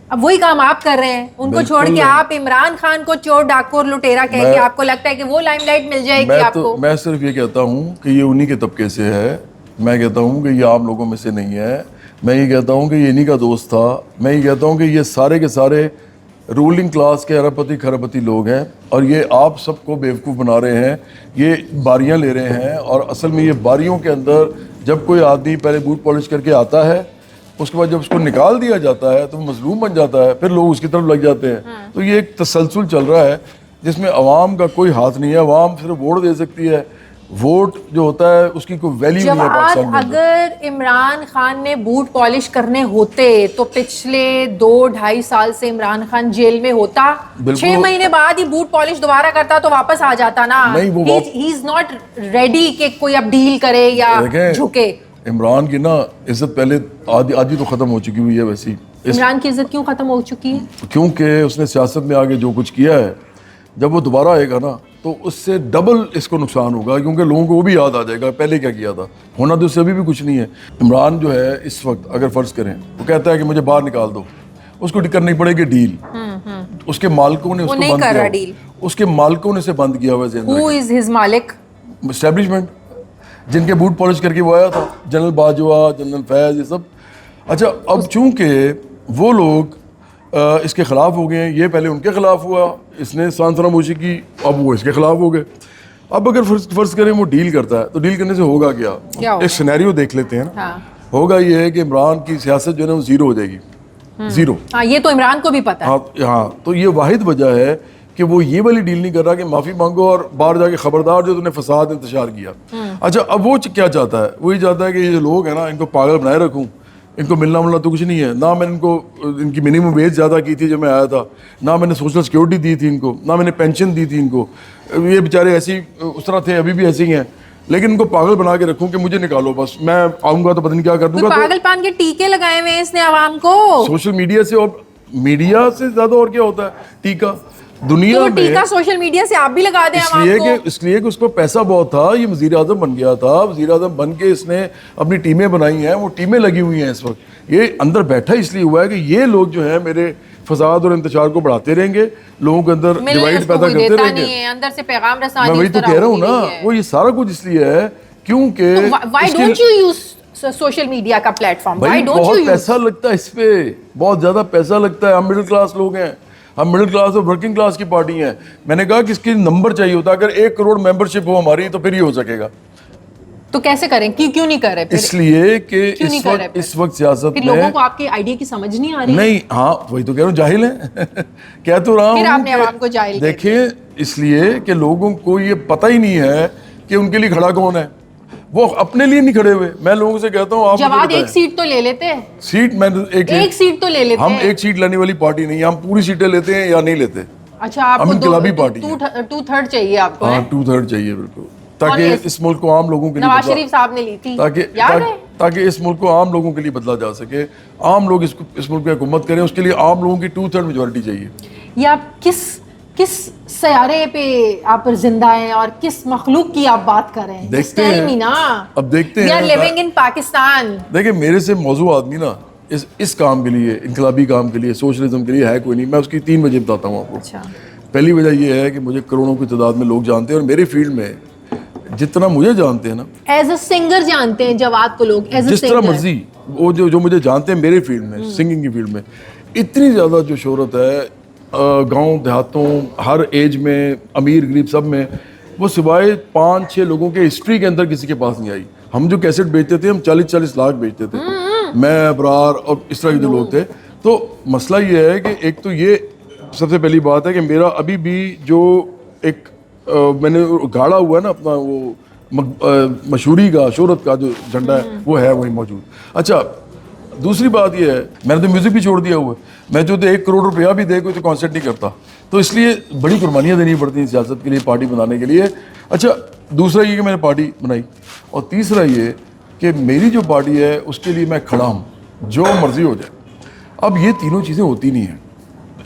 अब वही काम आप कर रहे हैं, उनको छोड़ के आप इमरान खान को चोर, डाकू और लुटेरा कह के आपको लगता है कि वो लाइमलाइट मिल जाएगी आपको? मैं सिर्फ ये कहता हूँ कि ये उन्हीं के तबके से है। मैं कहता हूँ कि ये आम लोगों में से नहीं है। मैं ये कहता हूँ कि ये इन्हीं का दोस्त था। मैं ये कहता हूँ कि ये सारे के सारे रूलिंग क्लास के अरबपति खरबपति लोग हैं और ये आप सबको बेवकूफ़ बना रहे हैं, ये बारियां ले रहे हैं। और असल में ये बारियों के अंदर जब कोई आदमी पहले बूट पॉलिश करके आता है, उसके बाद जब उसको निकाल दिया जाता है तो वो मजलूम बन जाता है, फिर लोग उसकी तरफ लग जाते हैं। तो ये एक तसलसल चल रहा है जिसमें अवाम का कोई हाथ नहीं है। अवाम सिर्फ वोट दे सकती है, वोट जो होता है उसकी कोई वैल्यू नहीं है जवाद, पाकिस्तान में। अगर इमरान खान ने बूट पॉलिश करने होते तो पिछले 2-2.5 साल से इमरान खान जेल में होता। 6 महीने बाद ही बूट पॉलिश दोबारा करता तो वापस आ जाता ना। नहीं, वो ही इज नॉट रेडी कि कोई अब डील करे या झुके। इमरान की ना इज्जत पहले आधी तो खत्म हो चुकी हुई है वैसी। इमरान की इज्जत क्यों खत्म हो चुकी है? क्योंकि उसने सियासत में आगे जो कुछ किया है, जब वो दोबारा आएगा ना तो उससे डबल इसको नुकसान होगा, क्योंकि लोगों को वो भी याद आ जाएगा पहले क्या किया था। होना तो उससे अभी भी कुछ नहीं है। इमरान जो है इस वक्त अगर फर्ज करें वो कहता है कि मुझे बाहर निकाल दो, उसको करनी पड़ेगी डील। उसके मालिकों ने उसको बंद किया, डील उसके मालिकों ने से बंद किया हुआ है। हु इज हिज मालिक? एस्टेब्लिशमेंट, जिनके बूट पॉलिश करके वो आया था, जनरल बाजवा, जनरल फैज, ये सब। अच्छा, अब चूंकि वो लोग इसके खिलाफ हो गए हैं, ये पहले उनके खिलाफ हुआ, इसने सांसरामोशी की, अब वो इसके खिलाफ हो गए। अब अगर फर्ज करें वो डील करता है तो डील करने से होगा क्या होगा? एक सिनेरियो देख लेते हैं। हाँ। होगा ये है कि इमरान की सियासत जो है ना वो जीरो हो जाएगी, जीरो। हाँ, ये तो इमरान को भी पता है। हाँ, तो ये वाहिद वजह है कि वो ये वाली डील नहीं कर रहा कि माफ़ी मांगो और बाहर जाके खबरदार जो तूने फसाद इंतशार किया। अच्छा, अब वो क्या चाहता है? वो ये चाहता है कि ये लोग हैं ना, इनको पागल बनाए रखूँ, इनको मिलना मिलना तो कुछ नहीं है ना। मैंने इनको इनकी मिनिमम वेज ज़्यादा की थी जब मैं आया था, ना मैंने सोशल सिक्योरिटी दी थी इनको, ना मैंने पेंशन दी थी इनको। ये बेचारे ऐसी उस तरह थे, अभी भी ऐसे ही हैं, लेकिन इनको पागल बना के रखूँ कि मुझे निकालो बस, मैं आऊँगा तो पता नहीं क्या कर दूँगा। पागलपन के टीके लगाए हुए इसने आवाम को सोशल मीडिया से, और मीडिया से ज़्यादा और क्या होता है टीका दुनिया में। टीका सोशल मीडिया से आप भी लगा दें इसलिए कि उसको पैसा बहुत था, ये वज़ीर आज़म बन गया था। वज़ीर आज़म बन के इसने अपनी टीमें बनाई हैं, वो टीमें लगी हुई हैं इस वक्त। ये अंदर बैठा इसलिए हुआ है कि ये लोग जो है मेरे फसाद और इंतशार को बढ़ाते रहेंगे, लोगों के अंदर डिवाइड पैदा करते रहेंगे, अंदर से पैगाम रसानी। मैं वही तो कह रहा हूँ ना, वो ये सारा कुछ इसलिए है क्योंकि why don't you use social media का प्लेटफॉर्म? व्हाई डोंट यू बहुत यूज? पैसा लगता है इस पे, बहुत ज्यादा पैसा लगता है। हम मिडिल क्लास लोग हैं, हम मिडिल क्लास और वर्किंग क्लास की पार्टी हैं। मैंने कहा कि इसकी नंबर चाहिए होता, अगर 1 करोड़ मेंबरशिप हो हमारी तो फिर ही हो सकेगा। तो कैसे करें? क्यों नहीं कर रहे? इसलिए कि इस वक्त सियासत में लोगों को आपके आइडिया की समझ नहीं आ रही। नहीं, हाँ वही तो कह रहा हूँ, जाहिल है। कह तो रहा हूँ, आपने आवाम को जाहिल देखिए, इसलिए कि लोगों को ये पता ही नहीं है कि उनके लिए खड़ा कौन है। वो अपने लिए नहीं खड़े हुए। मैं लोगों से कहता हूँ, आप जवाद एक सीट तो ले लेते हैं। सीट मैं एक सीट तो ले लेते हम एक सीट लेने वाली पार्टी नहीं, हम पूरी सीटें लेते हैं या नहीं लेते। अच्छा, आपको इनकलाबी पार्टी 2/3 चाहिए आपको? हाँ, 2/3 चाहिए बिल्कुल, ताकि इस मुल्क को आम लोगों के लिए, नवाज शरीफ साहब ने ली थी, ताकि इस मुल्क को आम लोगों के लिए बदला जा सके। आम लोग इस मुल्क की हुकूमत करें, उसके लिए आम लोगों की 2/3 मेजोरिटी चाहिए। ये आप किस सयारे पे आप जिंदा हैं और किस मखलूक की आप बात कर रहे हैं? देखते हैं ना, अब देखते हैं। Living in Pakistan. देखिए, मेरे से मौजूद आदमी ना इस काम के लिए, इनकलाबी काम के लिए, सोशलिज्म के लिए है कोई नहीं। मैं उसकी 3 वजह बताता हूँ आपको। अच्छा। पहली वजह यह है कि मुझे करोड़ों की तादाद में लोग जानते हैं और मेरे फील्ड में जितना मुझे जानते हैं ना, एज अ सिंगर जानते हैं जवाद को लोग, जिस तरह मर्जी, वो जो मुझे जानते हैं मेरे फील्ड में, सिंगिंग की फील्ड में, इतनी ज़्यादा जो शोहरत है गांव देहातों, हर एज में, अमीर गरीब सब में, वो सिवाय 5-6 लोगों के हिस्ट्री के अंदर किसी के पास नहीं आई। हम जो कैसेट बेचते थे, हम 40-40 लाख बेचते थे, मैं, अबरार और इस तरह के जो लोग थे। तो मसला ये है कि एक तो ये सबसे पहली बात है कि मेरा अभी भी जो एक मैंने गाड़ा हुआ है ना अपना, वो मशहूरी का, शोहरत का जो झंडा है, वो है वही मौजूद। अच्छा, दूसरी बात ये है, मैंने तो म्यूज़िक भी छोड़ दिया हुआ है। मैं जो 1 करोड़ रुपया भी दे कोई तो कॉन्सर्ट नहीं करता, तो इसलिए बड़ी कुर्बानियाँ देनी पड़ती हैं सियासत के लिए, पार्टी बनाने के लिए। अच्छा, दूसरा ये कि मैंने पार्टी बनाई, और तीसरा ये कि मेरी जो पार्टी है उसके लिए मैं खड़ा हूँ, जो मर्जी हो जाए। अब ये तीनों चीज़ें होती नहीं हैं।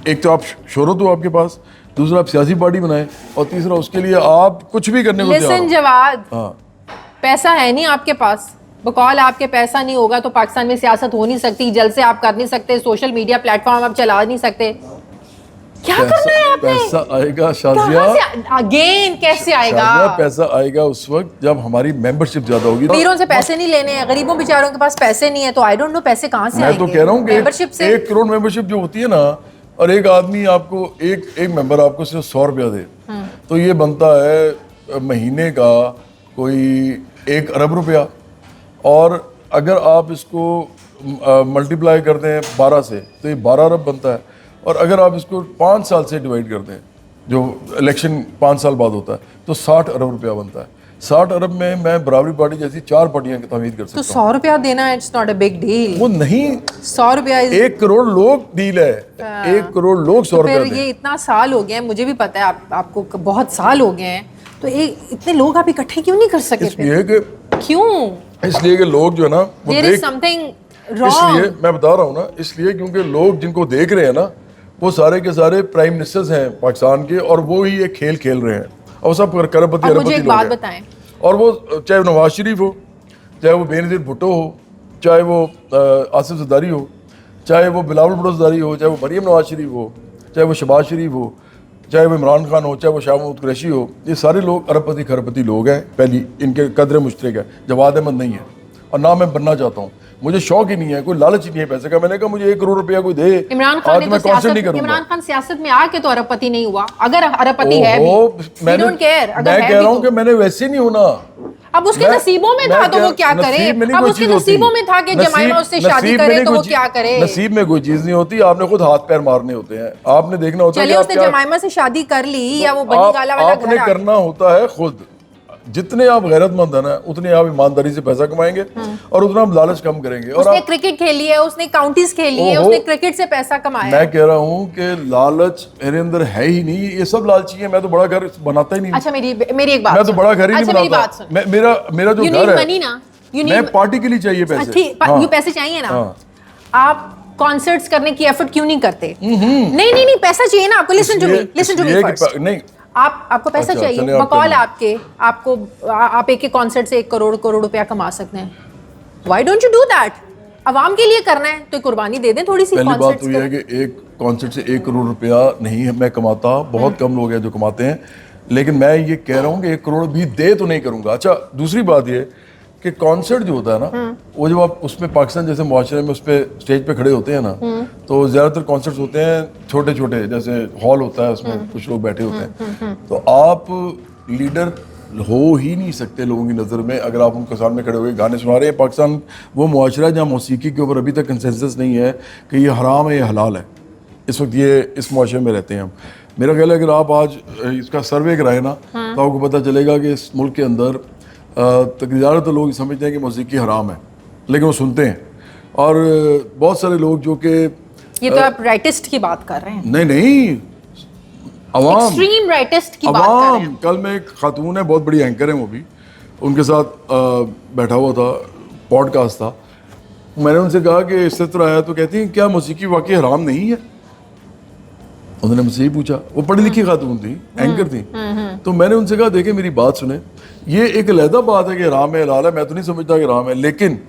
एक तो आप शोहरत हो आपके पास, दूसरा आप सियासी पार्टी बनाए, और तीसरा उसके लिए आप कुछ भी करने को तैयार हो। जवाद, हाँ, पैसा है नहीं आपके पास, बकौल आपके पैसा नहीं होगा तो पाकिस्तान में सियासत हो नहीं सकती, जलसे आप कर नहीं सकते, सोशल मीडिया प्लेटफॉर्म आप चला नहीं सकते। क्या करना है आपने? पैसा आएगा शाजिया, अगेन कैसे आएगा? पैसा आएगा उस वक्त जब हमारी मेंबरशिप ज्यादा होगी। अमीरों से पैसे नहीं लेने हैं, गरीबों बेचारों के पास पैसे नहीं है, तो आई डोंट नो पैसे कहाँ से आएंगे। मैं तो कह रहा हूँ कि 1 करोड़ मेंबरशिप जो होती है ना, और एक आदमी आपको एक मेंबर आपको सिर्फ 100 रुपया दे, तो ये बनता है महीने का कोई 1 अरब रुपया। और अगर आप इसको मल्टीप्लाई करते हैं 12 से तो ये 12 अरब बनता है। और अगर आप इसको 5 साल से डिवाइड करते हैं, जो इलेक्शन 5 साल बाद होता है, तो 60 अरब रुपया बनता है। 60 अरब में मैं बराबरी पार्टी जैसी 4 पार्टियां की तामीर कर सकता तो 100 रुपया देना it's not a big deal. वो नहीं, 100 रुपया 1 करोड़ लोग डील है। 1 करोड़ लोग 100 रुपया फिर ये इतना साल हो गया है, मुझे भी पता है, आपको बहुत साल हो गए हैं, तो इतने लोग आप इकट्ठे क्यों नहीं कर सके? इसलिए कि क्यों? इसलिए कि लोग जो है ना वो There is something wrong. इसलिए मैं बता रहा हूँ ना, इसलिए क्योंकि लोग जिनको देख रहे हैं ना, वो सारे के सारे प्राइम मिनिस्टर्स हैं पाकिस्तान के, और वो ही ये खेल खेल रहे हैं, और सब करोड़पति अब मुझे अरबपति एक लोग बात हैं। बताएं, और वो चाहे नवाज शरीफ हो, चाहे वो बेनज़ीर भुट्टो हो, चाहे वो आसिफ जरदारी हो, चाहे वो बिलावल भुट्टो जरदारी हो, चाहे वो मरीम नवाज शरीफ हो, चाहे वो शहबाज शरीफ हो, चाहे वो इमरान खान हो, चाहे वो शाह महमूद कुरैशी हो, ये सारे लोग अरबपति खरबपति लोग हैं। पहली इनके कदर मुश्तरक है, जवाद अहमद नहीं है, और ना मैं बनना चाहता हूँ। मुझे शौक ही नहीं है, कोई लालच ही नहीं है पैसे का। मैंने कहा मुझे 1 करोड़ रुपया कोई दे, इमरान खान ने मैं तो कॉन्सेंट नहीं करूंगा। इमरान खान सियासत में आके तो अरबपति नहीं हुआ। अगर अरबपति है भी, मैं कह रहा हूँ कि मैंने वैसे नहीं होना। अब उसके नसीबों में था तो वो क्या करे? अब उसके नसीबों में था कि जमाइमा उससे शादी करे तो वो क्या करे? नसीब में कोई चीज नहीं होती, आपने खुद हाथ पैर मारने होते हैं। आपने देखना होता है चलिए उसने जमाइमा से शादी कर ली या वो बनी गाला वाला आपने करना होता है खुद। जितने आप गैरतमंद है ना, उतने आप ईमानदारी से पैसा कमाएंगे और उतना आप लालच कम करेंगे। और उसने क्रिकेट खेली है, उसने काउंटीज खेली है, उसने क्रिकेट से पैसा कमाया। मैं कह रहा हूँ कि लालच मेरे अंदर है ही नहीं, ये सब लालची है। मैं तो बड़ा घर बनाता ही नहीं। अच्छा मेरी एक बात, मैं तो बड़ा घर ही नहीं बनाता। मेरा जो घर है, मैं पार्टी के लिए चाहिए पैसे। ये पैसे चाहिए ना, आप कॉन्सर्ट्स करने की एफर्ट क्यों नहीं करते? नहीं पैसा चाहिए ना आपको। Listen to me first. नहीं, आपको पैसा चाहिए, बकौल आप एक कॉन्सर्ट से 1 करोड़ रुपया कमा सकते हैं। Why don't you do that? अवाम के लिए करना है तो कुर्बानी दे दें थोड़ी सी। पहली बात तो ये है कि एक कॉन्सर्ट से 1 करोड़ रुपया नहीं मैं कमाता, बहुत कम लोग हैं जो कमाते हैं। लेकिन मैं ये कह रहा हूँ कि 1 करोड़ भी दे तो नहीं करूंगा। अच्छा, दूसरी बात ये कि कॉन्सर्ट जो होता है ना, वो जब आप उसमें पाकिस्तान जैसे मुआशरे में उस पे स्टेज पे खड़े होते हैं ना, तो ज्यादातर कॉन्सर्ट्स होते हैं छोटे छोटे, जैसे हॉल होता है उसमें कुछ लोग बैठे होते हैं। तो आप लीडर हो ही नहीं सकते लोगों की नज़र में अगर आप उनके सामने खड़े हुए गाने सुना रहे हैं। पाकिस्तान वो मुआशरा है जहाँ मौसीकी के ऊपर अभी तक कंसेंसस नहीं है कि ये हराम है, ये हलाल है। इस वक्त ये इस मुआशरे में रहते हैं हम। मेरा ख्याल है अगर आप आज इसका सर्वे कराए ना, तो आपको पता चलेगा कि इस मुल्क के अंदर ज़्यादातर लोग समझते हैं कि मौसीकी हराम है, लेकिन वो सुनते हैं। और बहुत सारे लोग जो कि ये तो आप राइटिस्ट की बात कर रहे हैं। नहीं, अवाम, एक्सट्रीम राइटिस्ट की बात कर रहे हैं। कल में एक खातून है, बहुत बड़ी एंकर है वो भी, उनके साथ बैठा हुआ था, पॉडकास्ट था। मैंने उनसे कहा कि इस तरह आया, तो कहती हैं क्या मौसीकी वाकई हराम नहीं है? उन्होंने मुझसे ही पूछा। वो पढ़ी लिखी खातून थी, एंकर थी। तो मैंने उनसे कहा देखें मेरी बात सुने, ये एक अलहदा बात है कि हराम है हलाल है, मैं तो नहीं समझता कि हराम है, लेकिन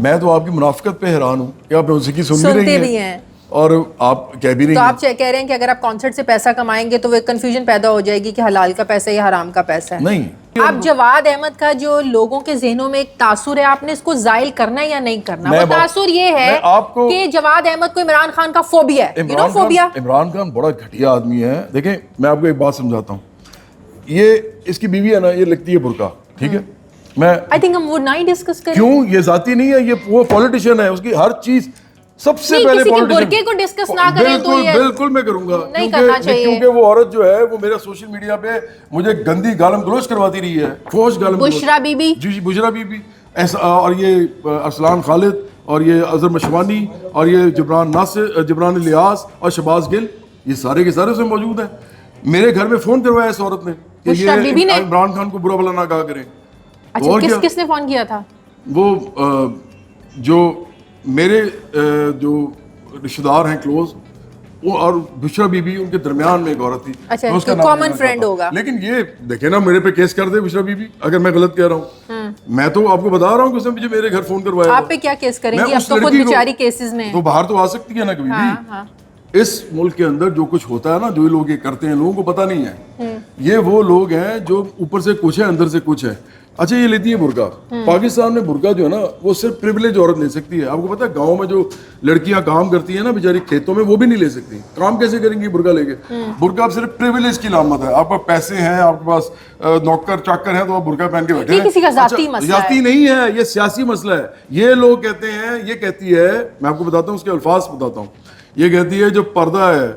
मैं तो आपकी मुनाफिकत पे हैरान हूँ कि आप मौसीकी सुन भी रही हैं और आप कह भी रही हैं। तो आप कह रहे हैं कि अगर आप कॉन्सर्ट से पैसा कमाएंगे तो वो कंफ्यूजन पैदा हो जाएगी कि हलाल का पैसा या हराम का पैसा है। नहीं, आप जवाद अहमद का जो लोगों के जहनों में एक तासुर है, आपने इसको जाहिल करना है या नहीं करना? वो तासुर ये है कि जवाद अहमद को इमरान खान का फोबिया है। इमरान खान बड़ा घटिया आदमी है। देखें मैं आपको एक बात समझाता हूँ। ये इसकी बीवी है ना, ये लगती है बुर्का, ठीक है? मैं आई थिंक हम वो नहीं डिस्कस करें। क्यों? ये जाती नहीं है, ये वो पॉलिटिशियन है, उसकी हर चीज सबसे पहले बुर्के को डिस्कस ना करें तो ये बिल्कुल मैं करूंगा, नहीं करना चाहिए। क्योंकि वो औरत जो है वो मेरा सोशल मीडिया पे मुझे गंदी गालम गलोच करवाती रही है, फोश गालम। बुशरा बीबी, जी बुशरा बीबी ऐसा, और ये अरसलान खालिद और ये अजहर मशवानी और ये जिब्रान इलियास और शहबाज गिल, ये सारे के सारे उसमें मौजूद हैं। मेरे घर में फोन करवाया इस औरत ने कि ये इमरान खान को बुरा भला ना कहा करें। अच्छा, किसने फोन किया था? वो जो मेरे जो रिश्तेदार हैं क्लोज, वो और बुशरा बीबी, उनके दरमियान में एक औरत थी। अच्छा, तो उसका कॉमन फ्रेंड होगा। लेकिन ये देखे ना, मेरे पे केस कर दे बुशरा बीबी अगर मैं गलत कह रहा हूँ। मैं तो आपको बता रहा हूँ कि उसने मुझे मेरे घर फोन करवाया। आप पे क्या केस करेंगी? अब तो खुद बेचारी केसेस में तो बाहर तो आ सकती है ना कभी भी। इस मुल्क के अंदर जो कुछ होता है ना, जो लोग ये करते हैं, लोगों को पता नहीं है। ये वो लोग हैं जो ऊपर से कुछ है अंदर से कुछ है। अच्छा ये लेती है बुर्का। पाकिस्तान में बुर्का जो है ना वो सिर्फ प्रिविलेज औरत ले सकती है। आपको पता है गांव में जो लड़कियां काम करती है ना बेचारी खेतों में, वो भी नहीं ले सकती। काम कैसे करेंगी बुर्का लेके? बुर्का सिर्फ प्रिविलेज की लामत है। आपके पैसे हैं, आपके पास नौकर चाकर है तो आप बुर्का पहन के बैठे हैं। किसी का जाती मसला जाती नहीं है, ये सियासी मसला है। ये लोग कहते हैं, ये कहती है, मैं आपको बताता हूँ उसके अल्फाज बताता हूँ। ये कहती है जो पर्दा है,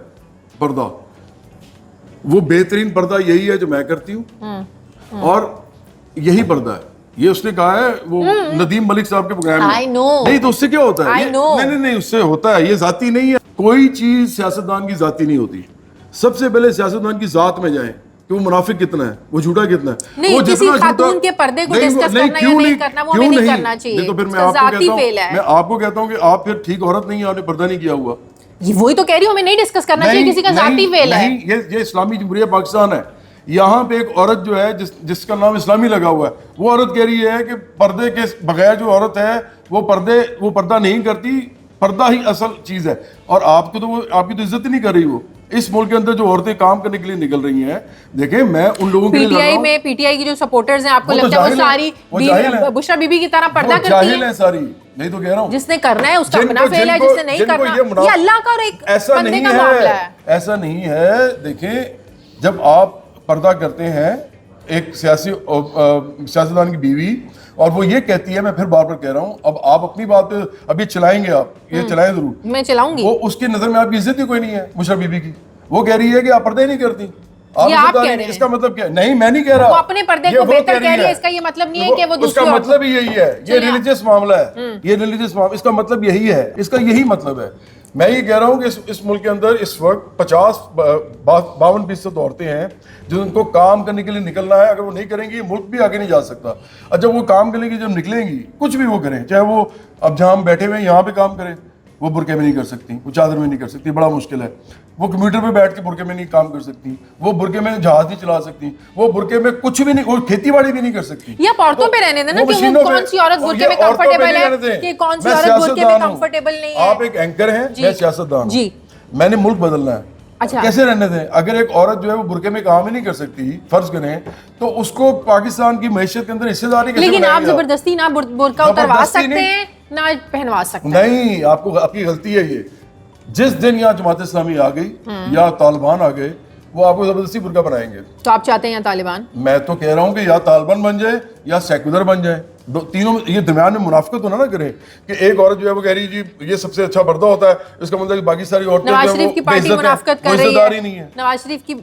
पर्दा वो बेहतरीन पर्दा यही है जो मैं करती हूँ और यही पर्दा है। ये उसने कहा है वो नदीम मलिक साहब के प्रोग्राम में। I know. नहीं तो उससे क्या होता है? I know. नहीं उससे होता है। ये जाती नहीं है। कोई चीज सियासतदान की जाती नहीं होती। सबसे पहले सियासतदान की जात में जाए कि वो मुनाफिक कितना है, वो झूठा कितना है। नहीं, वो किसी खातून के पर्दे को डिस्कस करना या नहीं करना, वो हमें नहीं करना चाहिए। तो फिर मैं उसका आपको जाती कहता फेल है। हूँ, मैं आपको कहता हूँ कि आप फिर ठीक औरत नहीं है, आपने पर्दा नहीं किया हुआ। ये वही तो कह रही हूँ, हमें नहीं डिस्कस करना चाहिए, किसी का जाती फेल है। नहीं, ये इस्लामी जमहूरिया पाकिस्तान है। यहाँ पे एक औरत जो है जिसका नाम इस्लामी लगा हुआ है, वो औरत कह रही है कि पर्दे के बगैर जो औरत है वो पर्दा नहीं करती, पर्दा ही असल चीज है। और आपको तो वो आपकी तो इज्जत ही नहीं कर रही। वो इस मुल्क के अंदर जो औरतें काम करने के लिए निकल रही हैं, देखें मैं उन लोगों के लिए पीटीआई में पीटीआई की जो सपोर्टर्स हैं, आपको लगता है वो सारी बुशरा बीबी की तरह पर्दा करती जाहिल है सारी? नहीं तो कह रहा हूँ जिसने करना है उसका अपना फेल है, जिसने नहीं करना ये अल्लाह का और एक बंदे का मामला है। ऐसा नहीं है। देखें जब आप पर्दा करते हैं एक सियासतदान की बीवी और वो ये कहती है, मैं फिर बार बार कह रहा हूँ, अब आप अपनी बात अभी चलाएंगे, आप ये चलाएं जरूर, मैं चलाऊंगी। वो उसकी नजर में आपकी इज्जत ही कोई नहीं है मुशर्रफ बीबी की। वो कह रही है कि आप पर्दे नहीं करती। आप कह रहे हैं। इसका मतलब क्या है? नहीं मैं नहीं कह रहा। वो अपने पर्दे को बेहतर कह रही है, इसका ये मतलब नहीं है कि वो दूसरी उसका मतलब ही यही है। ये रिलीजियस मामला है, ये रिलीजियस मामला, इसका मतलब यही है, इसका यही मतलब है। मैं ये कह रहा हूँ कि इस मुल्क के अंदर इस वक्त 52% औरतें हैं जो उनको काम करने के लिए निकलना है। अगर वो नहीं करेंगी मुल्क भी आगे नहीं जा सकता। और जब वो काम करने की जब निकलेंगी, कुछ भी वो करें, चाहे वो अब जहाँ हम बैठे हुए हैं यहाँ पे काम करें, वो बुरके में नहीं कर सकती, वो चादर में नहीं कर सकती, बड़ा मुश्किल है। वो कंप्यूटर पे बैठ के बुरके में नहीं काम कर सकती, वो बुरके में जहाज नहीं चला सकती, वो बुरके में कुछ भी नहीं, वो खेती बाड़ी भी नहीं कर सकती। ये औरतों पे रहने देना कि वो कौन सी औरत बुरके में कंफर्टेबल है कि कौन सी औरत बुरके में कंफर्टेबल नहीं है। आप एक एंकर हैं, मैं सियासतदान जी, मैंने मुल्क बदलना है। अच्छा कैसे रहने दें? अगर एक औरत जो है वो बुरके में काम ही नहीं कर सकती, फर्ज करें, तो उसको पाकिस्तान की मैशत के अंदर हिस्सेदारी कैसे? लेकिन आप जबरदस्ती ना बुरका उतरवा सकते हैं ना पहनवा सकते हैं। नहीं, आपको आपकी गलती है ये। जिस दिन यहाँ जमात इस्लामी आ गई या तालिबान आ गए, वो आपको जबरदस्ती बुरका बनाएंगे। तो आप चाहते हैं या तालिबान? मैं तो कह रहा हूँ कि या तालिबान बन जाए या सेकुलर बन जाए, तीनों में। ये दरमियान में मुनाफिकत तो ना करें कि एक औरत जो है वो कह रही है जी ये सबसे अच्छा पर्दा होता है, इसका मतलब कि बाकी सारी औरतें नवाज शरीफ की पार्टी मुनाफिकत कर रही है। नवाज शरीफ की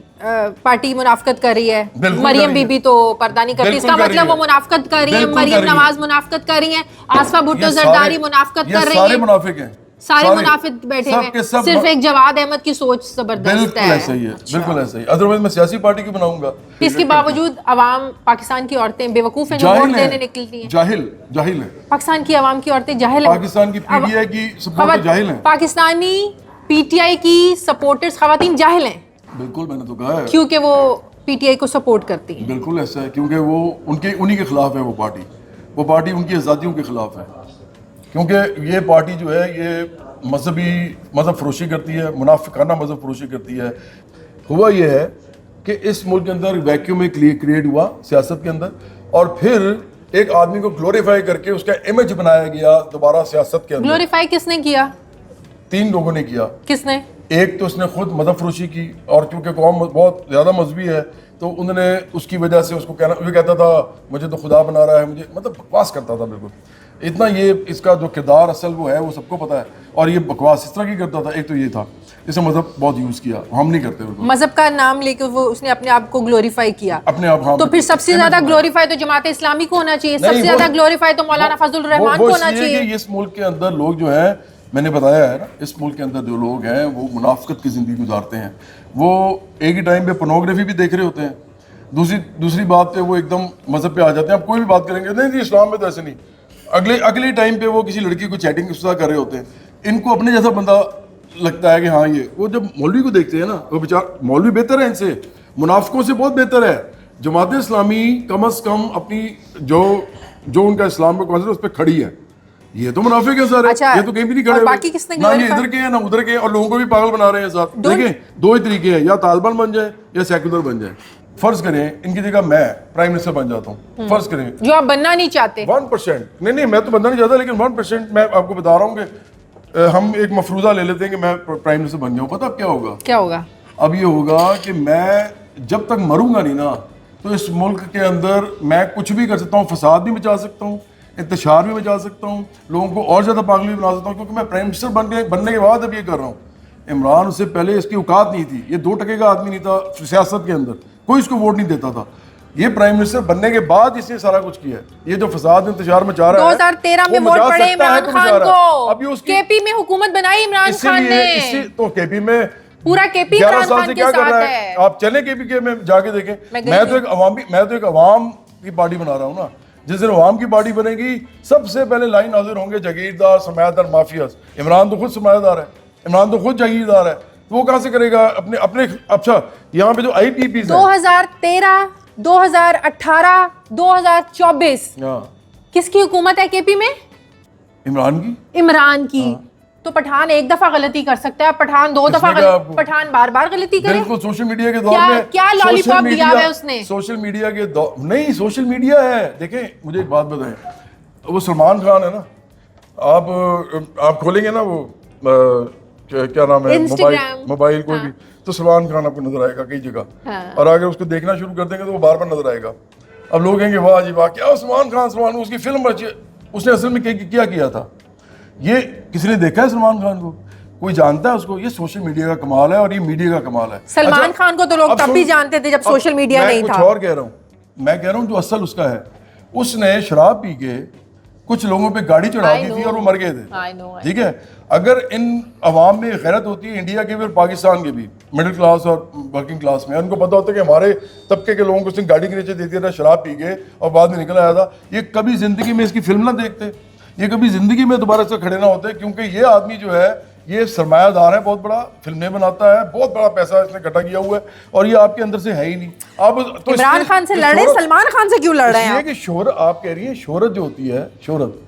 पार्टी मुनाफिकत कर रही है। मरियम बीबी तो पर्दा नहीं करती, इसका मतलब वो मुनाफिकत कर रही है। मरियम नवाज मुनाफिकत कर रही है, आसफा भुट्टो जरदारी मुनाफिकत कर रही है। सारे मुनाफिक हैं, सारे मुनाफिक बैठे हैं। सिर्फ एक जवाद अहमद की सोच जबरदस्त है। ऐसा ही है, बिल्कुल ऐसा ही। अदरवाइज मैं सियासी पार्टी क्यों बनाऊंगा? इसके बावजूद अवाम, पाकिस्तान की औरतें बेवकूफ हैं जो वोट देने निकलती हैं। जाहिल है। पाकिस्तान की अवाम की औरतें जाहिल हैं। पाकिस्तान की पीटीआई की सपोर्टर जाहिल हैं। पाकिस्तानी पीटीआई की सपोर्टर्स खवातीन जाहिल हैं। बिल्कुल, मैंने तो कहा है, क्योंकि वो पीटीआई को सपोर्ट करती हैं। बिल्कुल ऐसा है, क्योंकि वो उन्हीं के खिलाफ है। वो पार्टी उनकी आज़ादियों के खिलाफ है, क्योंकि ये पार्टी जो है ये मजहब फरोशी करती है, मुनाफिकाना मजहब फरोशी करती है। हुआ ये है कि इस मुल्क के अंदर वैक्यूम एक क्रिएट हुआ सियासत के अंदर, और फिर एक आदमी को ग्लोरीफाई करके उसका इमेज बनाया गया दोबारा सियासत के अंदर। ग्लोरीफाई किसने किया? 3 लोगों ने किया। किसने? एक तो उसने खुद मजहब फरोशी की, और क्योंकि कौम बहुत ज़्यादा मजहबी है तो उन्होंने उसकी वजह से उसको कहता था मुझे तो खुदा बना रहा है, मुझे मतलब बकवास करता था बिल्कुल। इतना ये इसका जो किरदार असल वो है वो सबको पता है, और ये बकवास इस तरह की करता था। एक तो ये था, इसे मजहब बहुत यूज़ किया, हम नहीं करते बिल्कुल। मजहब का नाम लेके वो उसने अपने आप को ग्लोरीफाई किया अपने आप। हाँ, तो फिर सबसे ज्यादा ग्लोरीफाई तो जमात इस्लामी को होना चाहिए, सबसे ज्यादा ग्लोरीफाई तो मौलाना फजलुर रहमान को होना चाहिए। इस मुल्क के अंदर लोग जो है, मैंने बताया है ना, इस मुल्क के अंदर जो लोग हैं वो मुनाफिकत की ज़िंदगी गुजारते हैं। वो एक ही टाइम पे पोर्नोग्राफी भी देख रहे होते हैं, दूसरी बात पे वो एकदम मजहब पे आ जाते हैं। आप कोई भी बात करेंगे, नहीं जी इस्लाम में तो ऐसे नहीं, अगले टाइम पे वो किसी लड़की को चैटिंग कर रहे होते हैं। इनको अपने जैसा बंदा लगता है कि हाँ ये, वो जब मौलवी को देखते हैं ना, वो बेचारा मौलवी बेहतर है इनसे, मुनाफिकों से बहुत बेहतर है। जमात इस्लामी कम अज़ कम अपनी जो उनका इस्लाम का कॉन्सेप्ट उस पर खड़ी है। ये तो मुनाफिक है सर। अच्छा, ये तो कहीं भी नहीं खड़े, बाकी किसने ना ये इधर के हैं ना उधर के, और लोगों को भी पागल बना रहे हैं साथ। देखें 2 ही तरीके हैं, या तालिबान बन जाए या सेकुलर बन जाए। फर्ज करें इनकी जगह मैं प्राइम मिनिस्टर बन जाता हूँ, फर्ज करें जो आप बनना नहीं चाहते। 1%, नहीं मैं तो बनना नहीं चाहता, लेकिन 1% मैं आपको बता रहा हूँ कि हम एक मफरूजा ले लेते हैं कि मैं प्राइम मिनिस्टर बन जाऊँ। पता अब क्या होगा? क्या होगा? अब ये होगा कि मैं जब तक मरूंगा नहीं ना, तो इस मुल्क के अंदर मैं कुछ भी कर सकता हूँ, फसाद भी मचा सकता हूँ, इंतशार भी मचा सकता हूँ, लोगों को और ज़्यादा पागल भी बना सकता हूँ, क्योंकि मैं प्राइम मिनिस्टर बनने के बाद अब ये कर रहा हूँ। इमरान उससे पहले इसकी औकात नहीं थी, ये 2% का आदमी नहीं था सियासत के अंदर, कोई इसको वोट नहीं देता था। ये प्राइम मिनिस्टर बनने के बाद इसने सारा कुछ किया है। ये जो फसाद इंतजार मचा रहा है 2013 में वो वोट मचा पड़े सकता है इमरान तो खान मचा रहा है। को, अभी उसकी केपी में हुकूमत बनाई इमरान खान ने, तो केपी में पूरा केपी 11 इमरान साल खान से के क्या कर साथ रहा है। है? आप चले केपी के में जाके देखें। मैं तो एक अवाम की पार्टी बना रहा हूँ ना। जिस दिन अवाम की पार्टी बनेगी सबसे पहले लाइन हाजिर होंगे जागीरदार, सरमायादार, माफियाज। इमरान तो खुद सरमायादार है, इमरान तो खुद जागीरदार है, तो वो कहाँ से करेगा अपने अच्छा यहाँ पे जो IPP 2013, 2018, 2024 किसकी हुकूमत है केपी में? इमरान की। तो पठान एक दफा गलती कर सकता है, पठान 2 दफा पठान बार-बार गलती करे? बिल्कुल। सोशल मीडिया के दौर में क्या लॉलीपॉप दिया है उसने? सोशल मीडिया के दौर नहीं, सोशल मीडिया है। देखें मुझे एक बात बताएं, वो सलमान खान है ना, आप खोलेंगे ना वो क्या नाम है, मोबाइल कोई भी, तो सलमान खान आपको नजर आएगा कई जगह। और अगर उसको देखना शुरू कर देंगे तो वो बार बार नजर आएगा। अब लोग कहेंगे वाह जी वाह, क्या सलमान खान, उसकी फिल्म अच्छी। उसने असल में क्या किया था? ये किसी ने देखा है सलमान खान को? कोई जानता है उसको? ये सोशल मीडिया का कमाल है और ये मीडिया का कमाल है। सलमान खान को तो लोग तब भी जानते थे जब सोशल मीडिया नहीं था। मैं कुछ और कह रहा हूँ, मैं कह रहा हूँ जो असल उसका है, उसने शराब पी के कुछ लोगों पे गाड़ी चढ़ा दी थी और वो मर गए थे। ठीक है, अगर इन अवाम में गैरत होती है, इंडिया के भी और पाकिस्तान के भी, मिडिल क्लास और वर्किंग क्लास में, उनको पता होता है कि हमारे तबके के लोगों को उसने गाड़ी के नीचे दे दिया था, शराब पी के और बाद में निकल आया था, ये कभी जिंदगी में इसकी फिल्म ना देखते, ये कभी जिंदगी में दोबारा से खड़े ना होते। क्योंकि ये आदमी जो है ये सरमायादार है, बहुत बड़ा, फिल्में बनाता है, बहुत बड़ा पैसा इसने इकट्ठा किया हुआ है, और ये आपके अंदर से है ही नहीं। आप तो इमरान खान से लड़े, सलमान खान से क्यों लड़ रहे हैं? कि शोहरत, आप कह रही हैं शोहरत जो होती है, शोहरत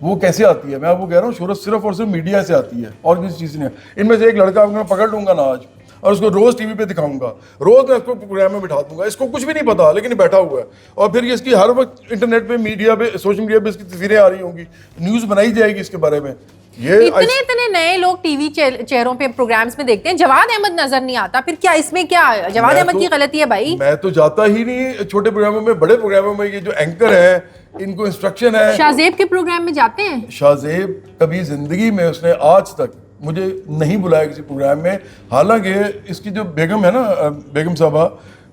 वो कैसे आती है? मैं आपको कह रहा हूँ शोहरत सिर्फ और सिर्फ मीडिया से आती है और किसी चीज़ नहीं है। इनमें से एक लड़का मैं पकड़ लूंगा ना आज और उसको रोज टीवी पे दिखाऊंगा, रोज मैं उसको प्रोग्राम में बिठा दूंगा, इसको कुछ भी नहीं पता लेकिन बैठा हुआ है, और फिर ये इसकी हर वक्त इंटरनेट पे, मीडिया पे, सोशल मीडिया पे इसकी तस्वीरें आ रही होंगी, न्यूज़ बनाई जाएगी इसके बारे में। ये इतने नए लोग टीवी चेहरों पे प्रोग्राम्स में देखते हैं, जवाद अहमद नजर नहीं आता, फिर क्या इसमें क्या जवाद अहमद की गलती है भाई? मैं तो जाता ही नहीं छोटे प्रोग्रामों में, बड़े प्रोग्रामों में। ये जो एंकर है इनको इंस्ट्रक्शन है। शाहजेब के प्रोग्राम में जाते हैं? शाहजेब कभी जिंदगी में उसने आज तक मुझे नहीं बुलाया किसी प्रोग्राम में। हालांकि इसकी जो बेगम है ना, बेगम साहबा,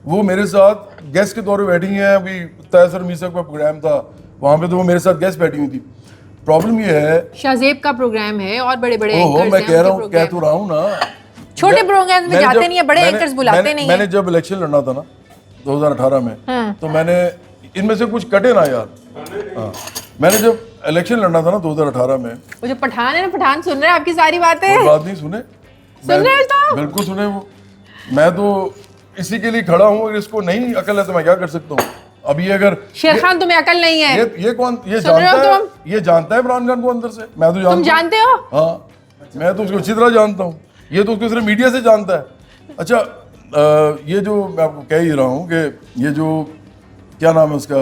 वो मेरे साथ गेस्ट के तौर पे बैठी हैं। अभी तैसर मीसा का प्रोग्राम था, वहाँ पे तो वो मेरे साथ गेस्ट बैठी हुई थी। प्रॉब्लम ये है, शाहजेब का प्रोग्राम है और बड़े बड़े एंकर्स मैं कह रहा हूँ, कह तो रहा हूँ ना, छोटे प्रोग्राम में जाते नहीं है, बड़े एंकर्स बुलाते नहीं है। मैंने जब इलेक्शन लड़ना था ना 2018 में, तो मैंने इनमें से कुछ कटे ना यार, हाँ, मैंने जब इलेक्शन लड़ना था ना 2018 में, वो जो पठान है ना, पठान सुन रहे हैं आपकी सारी बातें? बात नहीं सुने, सुन रहे हैं तो बिल्कुल सुने। वो मैं तो इसी के लिए खड़ा हूँ, अगर इसको नहीं अकल है तो मैं क्या कर सकता हूँ? अब ये अगर शेर खान तुम्हें अकल नहीं है, ये कौन, ये जानता है, ये जानता है इमरान खान को अंदर से? मैं तो जानता हूं। तुम जानते हो? हाँ, मैं तो उसको अच्छी तरह जानता हूँ, ये तो उसको सिर्फ मीडिया से जानता है। अच्छा, ये जो मैं आपको कह ही रहा हूँ कि ये जो क्या नाम है उसका,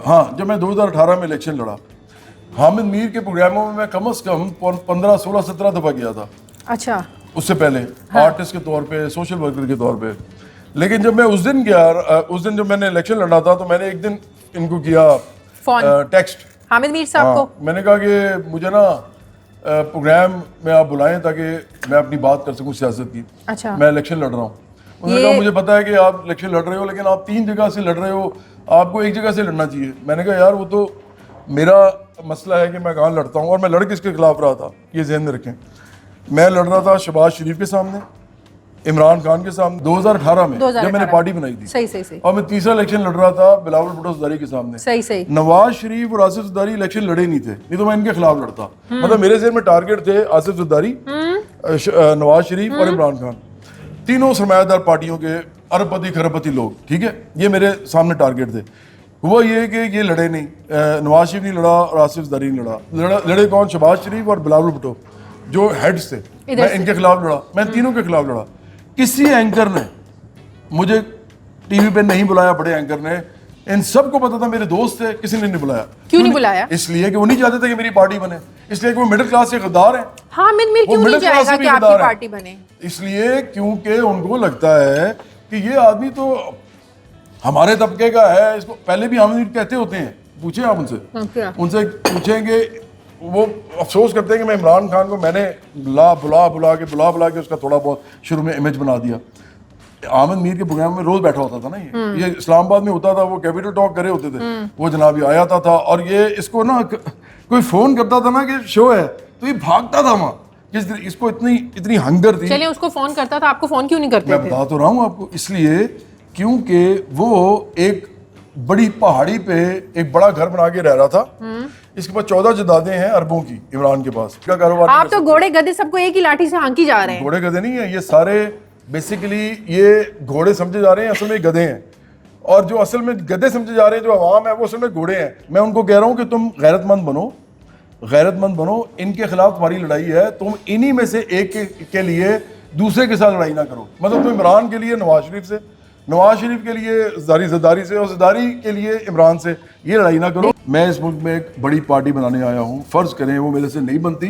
हाँ, जब मैं 2018 में इलेक्शन लड़ा, हामिद मीर के प्रोग्रामों में मैं कम से कम 15, 16, 17 दफ़ा गया था। अच्छा, उससे पहले आर्टिस्ट के तौर पे, सोशल वर्कर के तौर पे। लेकिन जब मैं उस दिन गया, उस दिन जब मैंने इलेक्शन लड़ा था, तो मैंने एक दिन इनको किया टेक्स्ट, हामिद मीर साहब को। मैंने कहा कि मुझे ना प्रोग्राम में आप बुलाएं ताकि मैं अपनी बात कर सकूं सियासत की। अच्छा, मैं इलेक्शन लड़ रहा हूँ। उन्होंने कहा मुझे पता है कि आप इलेक्शन लड़ रहे हो, लेकिन आप 3 जगह से लड़ रहे हो, आपको एक जगह से लड़ना चाहिए। मैंने कहा यार वो तो मेरा मसला है कि मैं कहाँ लड़ता हूँ और मैं लड़ किसके खिलाफ रहा था, ये ज़हन में रखें। मैं लड़ रहा था शहबाज शरीफ के सामने, इमरान खान के सामने 2018 में, जब मैंने पार्टी बनाई थी। सही। और मैं तीसरा इलेक्शन लड़ रहा था बिलावल भुट्टो ज़रदारी के सामने। सही। नवाज शरीफ और आसिफ ज़रदारी इलेक्शन लड़े नहीं थे, नहीं तो मैं इनके खिलाफ लड़ता। मतलब मेरे ज़हन में टारगेट थे आसिफ ज़रदारी, नवाज शरीफ और इमरान खान, तीनों सरमायादार पार्टियों के अरबपति खरबपति लोग। ठीक है, ये मेरे सामने टारगेट थे। हुआ ये कि ये लड़े नहीं, नवाज शरीफ नहीं लड़ा और आसिफ ज़रदारी नहीं लड़ा। लड़े कौन? शहबाज शरीफ और बिलावल भुट्टो जो हेड्स थे। मैं इनके खिलाफ लड़ा, मैं तीनों के खिलाफ लड़ा। किसी एंकर ने मुझे टीवी पे नहीं बुलाया बड़े एंकर ने, इन सबको पता था मेरे दोस्त थे, किसी ने नहीं बुलाया। क्यों नहीं बुलाया? इसलिए कि वो नहीं चाहते थे कि मेरी पार्टी बने, इसलिए कि वो मिडिल क्लास के गद्दार हैं। हाँ, मिल क्यों नहीं जाएगा कि आपकी पार्टी बने? इसलिए क्योंकि उनको लगता है कि ये आदमी तो हमारे तबके का है, इसको पहले भी हम कहते होते हैं, पूछे आप उनसे, उनसे पूछेंगे, वो अफसोस करते हैं कि मैं इमरान खान को मैंने बुला के उसका थोड़ा बहुत शुरू में इमेज बना दिया। आमिर मीर के प्रोग्राम में रोज बैठा होता था ना, ये इस्लामाबाद में होता था, वो कैपिटल टॉक करे होते थे, वो जनाब ये आया था और ये इसको ना कोई फोन करता था ना कि शो है, तो ये भागता था वहाँ, इसको इतनी हंगर थी। चलिए, उसको फोन करता था, आपको फोन क्यों नहीं करते? मैं बता तो रहा हूँ आपको, इसलिए क्योंकि वो एक बड़ी पहाड़ी पे एक बड़ा घर बना के रह रहा था, इसके पास 14 जदादें हैं अरबों की, इमरान के पास क्या कारोबार। आप तो घोड़े गधे सबको एक ही लाठी से हांकी जा रहे हैं। घोड़े गधे नहीं है ये सारे, बेसिकली ये घोड़े समझे जा रहे हैं, असल में गधे हैं, और जो असल में गधे समझे जा रहे हैं जो अवाम है वो असल में घोड़े हैं। मैं उनको कह रहा हूँ कि तुम गैरतमंद बनो, इनके खिलाफ तुम्हारी लड़ाई है, तुम इन्हीं में से एक के लिए दूसरे के साथ लड़ाई ना करो। मतलब तुम इमरान के लिए नवाज शरीफ के लिए ज़रदारी से, और ज़रदारी के लिए इमरान से ये लड़ाई ना करो। मैं इस मुल्क में एक बड़ी पार्टी बनाने आया हूँ, फर्ज करें वो मेरे से नहीं बनती,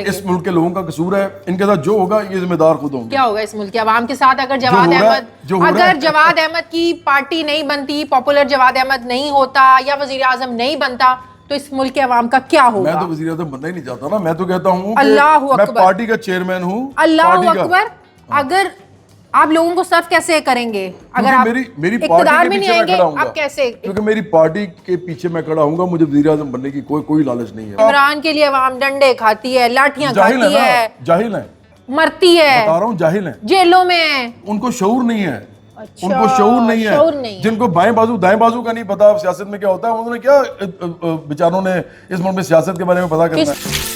इस मुल्क के लोगों का कसूर है, इनके साथ जो होगा ये जिम्मेदार खुद होंगे। क्या होगा इस मुल्क के अवाम के साथ अगर जवाद अहमद की पार्टी नहीं बनती, पॉपुलर जवाद अहमद नहीं होता या वजीर आजम नहीं बनता, तो इस मुल्क के अवाम का क्या होगा? मैं तो वजीर आजम बनना ही नहीं चाहता ना, मैं तो कहता हूँ मैं पार्टी का चेयरमैन हूँ। अल्लाह अकबर। अगर आप लोगों को सर्व कैसे करेंगे अगर आप मेरी इक़्तिदार में नहीं आएंगे? आप कैसे? क्योंकि मेरी पार्टी के पीछे मैं खड़ा हूँगा, मुझे वज़ीर आज़म बनने की कोई लालच नहीं है। इमरान के लिए अवाम डंडे खाती है, लाठियां खाती है, जाहिल है, मरती है, बता रहा हूँ, जाहिल है, जेलों में, उनको शऊर नहीं है। अच्छा, उनको शऊर नहीं है। जिनको बाएं बाजू दाएं बाजू का नहीं पता सियासत में क्या होता है, उन्होंने क्या बेचारों ने इस मुल्क में सियासत के बारे में पता करना है।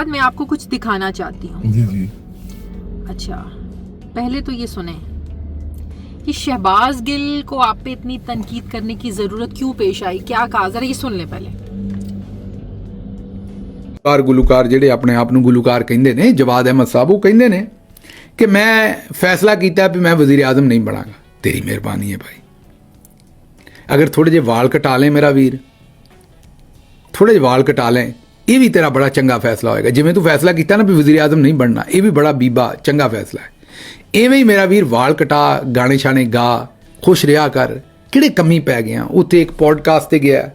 मैं आपको कुछ दिखाना चाहती हूँ। जी जी। अच्छा, पहले तो ये सुने कि शहबाज गिल को आप पे इतनी तनकीद करने की जरूरत क्यों पेश आई, क्या कहा, जरा ये सुन ले पहले। गुलूकार ਜਿਹੜੇ ਆਪਣੇ ਆਪ ਨੂੰ ਗੁਲੂਕਾਰ ਕਹਿੰਦੇ ਨੇ, ਜਵਾਦ ਅਹਿਮਦ ਸਾਹਿਬ ਉਹ ਕਹਿੰਦੇ ਨੇ ਕਿ ਮੈਂ ਫੈਸਲਾ ਕੀਤਾ ਵੀ ਮੈਂ ਵਜ਼ੀਰ ਆਜ਼ਮ ਨਹੀਂ ਬਣਾਂਗਾ। ਤੇਰੀ ਮਿਹਰਬਾਨੀ ਹੈ ਭਾਈ, ਅਗਰ ਥੋੜੇ ਜਿਹੇ ਵਾਲ ਕਟਾ ਲੈ ਮੇਰਾ ਵੀਰ, ਥੋੜੇ ਜਿਹੇ ਵਾਲ ਕਟਾ ਲੈ, ਇਹ ਵੀ ਤੇਰਾ ਬੜਾ ਚੰਗਾ ਫੈਸਲਾ ਹੋਏਗਾ। ਜਿਵੇਂ ਤੂੰ ਫੈਸਲਾ ਕੀਤਾ ਨਾ ਵੀ ਵਜ਼ੀਰ ਆਜ਼ਮ ਨਹੀਂ ਬਣਨਾ, ਇਹ ਵੀ ਬੜਾ ਬੀਬਾ ਚੰਗਾ ਫੈਸਲਾ ਹੈ। ਐਵੇਂ ਹੀ ਮੇਰਾ ਵੀਰ ਵਾਲ ਕਟਾ, ਗਾਣੇ ਛਾਣੇ ਗਾ, ਖੁਸ਼ ਰਿਹਾ ਕਰ। ਕਿਹੜੇ ਕਮੀ ਪੈ ਗਿਆ? ਉੱਥੇ ਇੱਕ ਪੋਡਕਾਸਟ ਤੇ ਗਿਆ,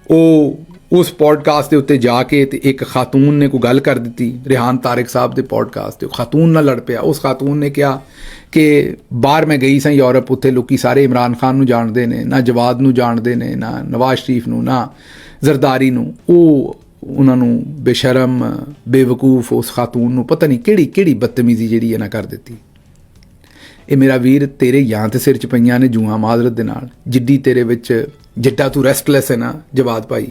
ਉਹ ਉਸ ਪੋਡਕਾਸਟ ਦੇ ਉੱਤੇ ਜਾ ਕੇ ਤੇ ਇੱਕ ਖਾਤੂਨ ਨੇ ਕੋਈ ਗੱਲ ਕਰ ਦਿੱਤੀ, ਰਿਹਾਨ ਤਾਰਿਕ ਸਾਹਿਬ ਦੇ ਪੋਡਕਾਸਟ ਤੇ ਖਾਤੂਨ ਨਾਲ ਲੜ ਪਿਆ। ਉਸ ਖਾਤੂਨ ਨੇ ਕਿਹਾ ਕਿ ਬਾਹਰ ਮੈਂ ਗਈ ਸਾਂ ਯੂਰਪ, ਉੱਥੇ ਲੋਕੀ ਸਾਰੇ ਇਮਰਾਨ ਖਾਨ ਨੂੰ ਜਾਣਦੇ ਨੇ, ਨਾ ਜਵਾਦ ਨੂੰ ਜਾਣਦੇ ਨੇ, ਨਾ ਨਵਾਜ਼ ਸ਼ਰੀਫ ਨੂੰ, ਨਾ ਜ਼ਰਦਾਰੀ ਨੂੰ। ਉਹ ਉਹਨਾਂ ਨੂੰ ਬੇਸ਼ਰਮ, ਬੇਵਕੂਫ ਉਸ ਖਾਤੂਨ ਨੂੰ ਪਤਾ ਨਹੀਂ ਕਿਹੜੀ ਬਦਤਮੀਜ਼ੀ ਜਿਹੜੀ ਇਹਨਾਂ ਕਰ ਦਿੱਤੀ। ਇਹ ਮੇਰਾ ਵੀਰ ਤੇਰੇ ਜਾਂ ਤੇ ਸਿਰ 'ਚ ਪਈਆਂ ਨੇ ਜੂਆਂ ਮਾਜ਼ਰਤ ਦੇ ਨਾਲ, ਜਿੱਡੀ ਤੇਰੇ ਵਿੱਚ ਜਿੱਡਾ ਤੂੰ ਰੈਸਟਲੈਸ ਹੈ ਨਾ ਜਵਾਦ ਭਾਈ।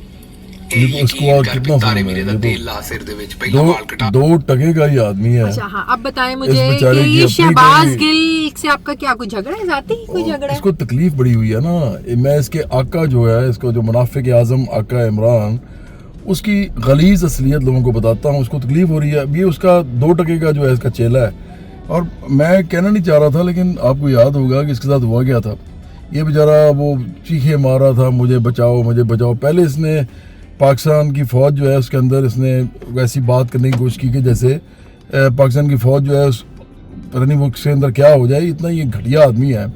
दो टके का ही आदमी है। अच्छा हाँ, अब बताएं मुझे कि ये शहबाज गिल से आपका क्या कोई झगड़ा है, जाती कोई झगड़ा है? इसको तकलीफ बड़ी हुई है ना। मैं इसके आका जो है, इसको जो मुनाफिक आजम आका इमरान, उसकी गलीज असलियत लोगों को बताता हूँ। उसको तकलीफ हो रही है। अभी उसका 2 टके का जो है इसका चेला है, और मैं कहना नहीं चाह रहा था, लेकिन आपको याद होगा कि इसके साथ हुआ क्या था। ये बेचारा वो चीखे मार रहा था, मुझे बचाओ मुझे बचाओ। पहले इसने पाकिस्तान की फ़ौज जो है उसके अंदर इसने वैसी बात करने की कोशिश की कि जैसे पाकिस्तान की फ़ौज जो है पता नहीं वो उसके अंदर क्या हो जाए। इतना ये घटिया आदमी है।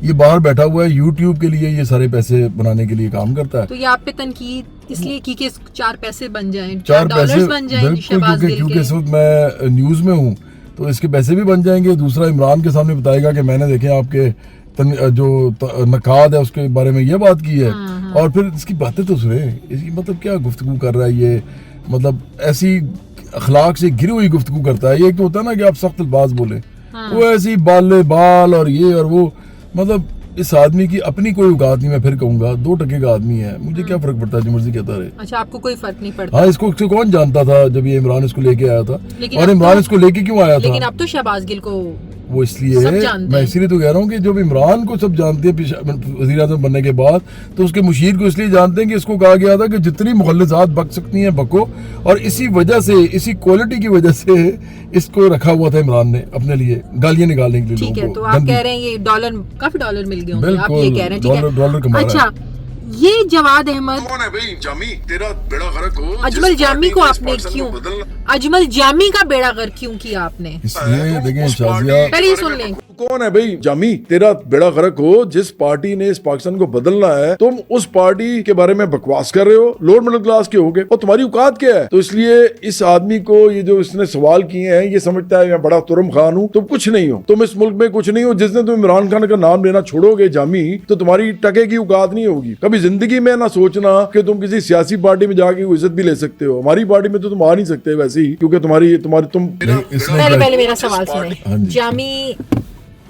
ये बाहर बैठा हुआ है, यूट्यूब के लिए ये सारे पैसे बनाने के लिए काम करता है। तो ये आप पे तनकीद इसलिए की कि 4 पैसे बन जाएं, 4 पैसे बन जाएं, क्योंकि इस वक्त मैं न्यूज़ में हूँ, तो इसके पैसे भी बन जाएंगे। दूसरा, इमरान के सामने बताएगा कि मैंने देखे आपके जो नकाद है उसके बारे में ये बात की है। और फिर इसकी बातें तो सुने, इसकी मतलब क्या गुफ्तगू कर रहा है ये, मतलब ऐसी अखलाक से गिरी हुई गुफ्तगू करता है। ये तो होता है ना कि आप सख्त अल्फाज बोले, वो ऐसी बाल और ये और वो, मतलब इस आदमी की अपनी कोई औकात नहीं, मैं फिर कहूंगा 2 टके का आदमी है, मुझे क्या फर्क पड़ता है, जो मर्जी कहता रहे। अच्छा, आपको कोई फर्क नहीं पड़ता? हाँ, इसको कौन जानता था जब ये इमरान इसको लेके आया था, लेकिन और इमरान इसको लेके क्यों आया था? लेकिन अब तो शहबाज गिल को वो इसलिए सब जानते मैं हैं। इसीलिए तो कह रहा हूँ कि जब इमरान को सब जानते हैं वज़ीर आज़म बनने के बाद, तो उसके मुशीर को इसलिए जानते हैं कि इसको कहा गया था कि जितनी मुखल्लिसात बक सकती हैं बको, और इसी वजह से, इसी क्वालिटी की वजह से इसको रखा हुआ था इमरान ने अपने लिए, गालियां निकालने के लिए। ठीक है, लोगों तो को आप गंदी। कह रहे हैं ये काफी डॉलर मिल गए होंगे, आप बिल्कुल, ये कह रहे हैं, ठीक है। डॉलर कमा रहा है। अच्छा, ये जवाद अहमद, कौन है भाई जामी, तेरा बेड़ा गर्क हो, अजमल जामी को आपने क्यों, अजमल जामी का बेड़ा गर्क क्यों किया आपने? इसलिए देखें शाजिया, पहले ये सुन लें। कौन है भाई जामी, तेरा बेड़ा गर्क हो, जिस पार्टी ने इस पाकिस्तान को बदलना है, तुम उस पार्टी के बारे में बकवास कर रहे हो, लोअर मिडिल क्लास के होगे, और तुम्हारी औकात क्या है? तो इसलिए इस आदमी को ये जो इसने सवाल किए हैं, ये समझता है मैं बड़ा तुरम खान हूँ। तुम कुछ नहीं हो, तुम इस मुल्क में कुछ नहीं हो। जिस दिन तुम इमरान खान का नाम लेना छोड़ोगे जामी, तो तुम्हारी टके की औकात नहीं होगी। कभी जिंदगी में ना सोचना कि तुम किसी सियासी पार्टी में जाके इज्जत भी ले सकते हो। हमारी पार्टी में तो तुम आ नहीं सकते वैसे ही, क्योंकि तुम पहले मेरा सवाल हाँ सुने। जी। जामी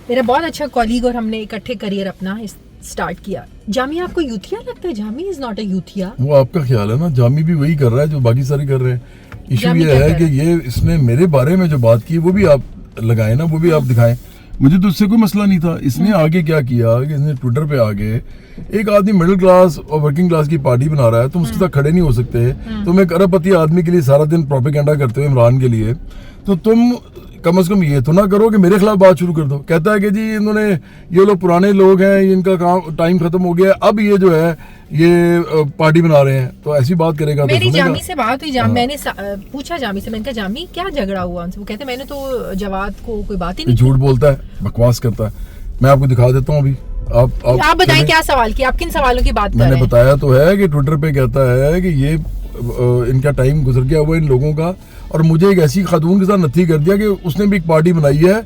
मेरा बहुत अच्छा कॉलीग, और हमने इकट्ठे करियर अपना स्टार्ट किया। जामी आपको यूथिया लगता है? जामी इज नॉट अ यूथिया। वो आपका ख्याल है ना, जामी भी वही कर रहा है जो बाकी सारे कर रहे हैं। इशू जामी ये क्या है कर कि रहा ये इसने मेरे बारे में जो बात की वो भी आप लगाए ना, वो भी आप दिखाएं। मुझे तो उससे कोई मसला नहीं था। इसने आगे क्या किया कि इसने ट्विटर पे आगे एक आदमी मिडिल क्लास और वर्किंग क्लास की पार्टी बना रहा है, तुम उसके साथ खड़े नहीं हो सकते। तुम एक अरबपति आदमी के लिए सारा दिन प्रोपेगेंडा करते हो इमरान के लिए, तो तुम कम से कम ये तो ना करो कि मेरे खिलाफ बात शुरू कर दो। कहता है कि जी इन्होंने, ये लोग पुराने लोग हैं, इनका काम टाइम खत्म हो गया, अब ये जो है ये पार्टी बना रहे हैं, तो ऐसी बात करेगा तो मेरी सुनेगा। जामी से बात हुई, मैंने पूछा जामी से, मैंने कहा जामी क्या झगड़ा हुआ उनसे? वो कहते मैंने तो जवाद को कोई बात ही ये नहीं। झूठ बोलता है, बकवास करता है। मैं आपको दिखा देता हूँ अभी। आप बताएं क्या सवाल किया, आप किन सवालों की बात कर रहे मैंने हैं? बताया तो है कि ट्विटर पे कहता है कि ये इनका टाइम गुजर गया हुआ इन लोगों का, और मुझे एक ऐसी खातून के साथ नत्थी कर दिया कि उसने भी एक पार्टी बनाई है,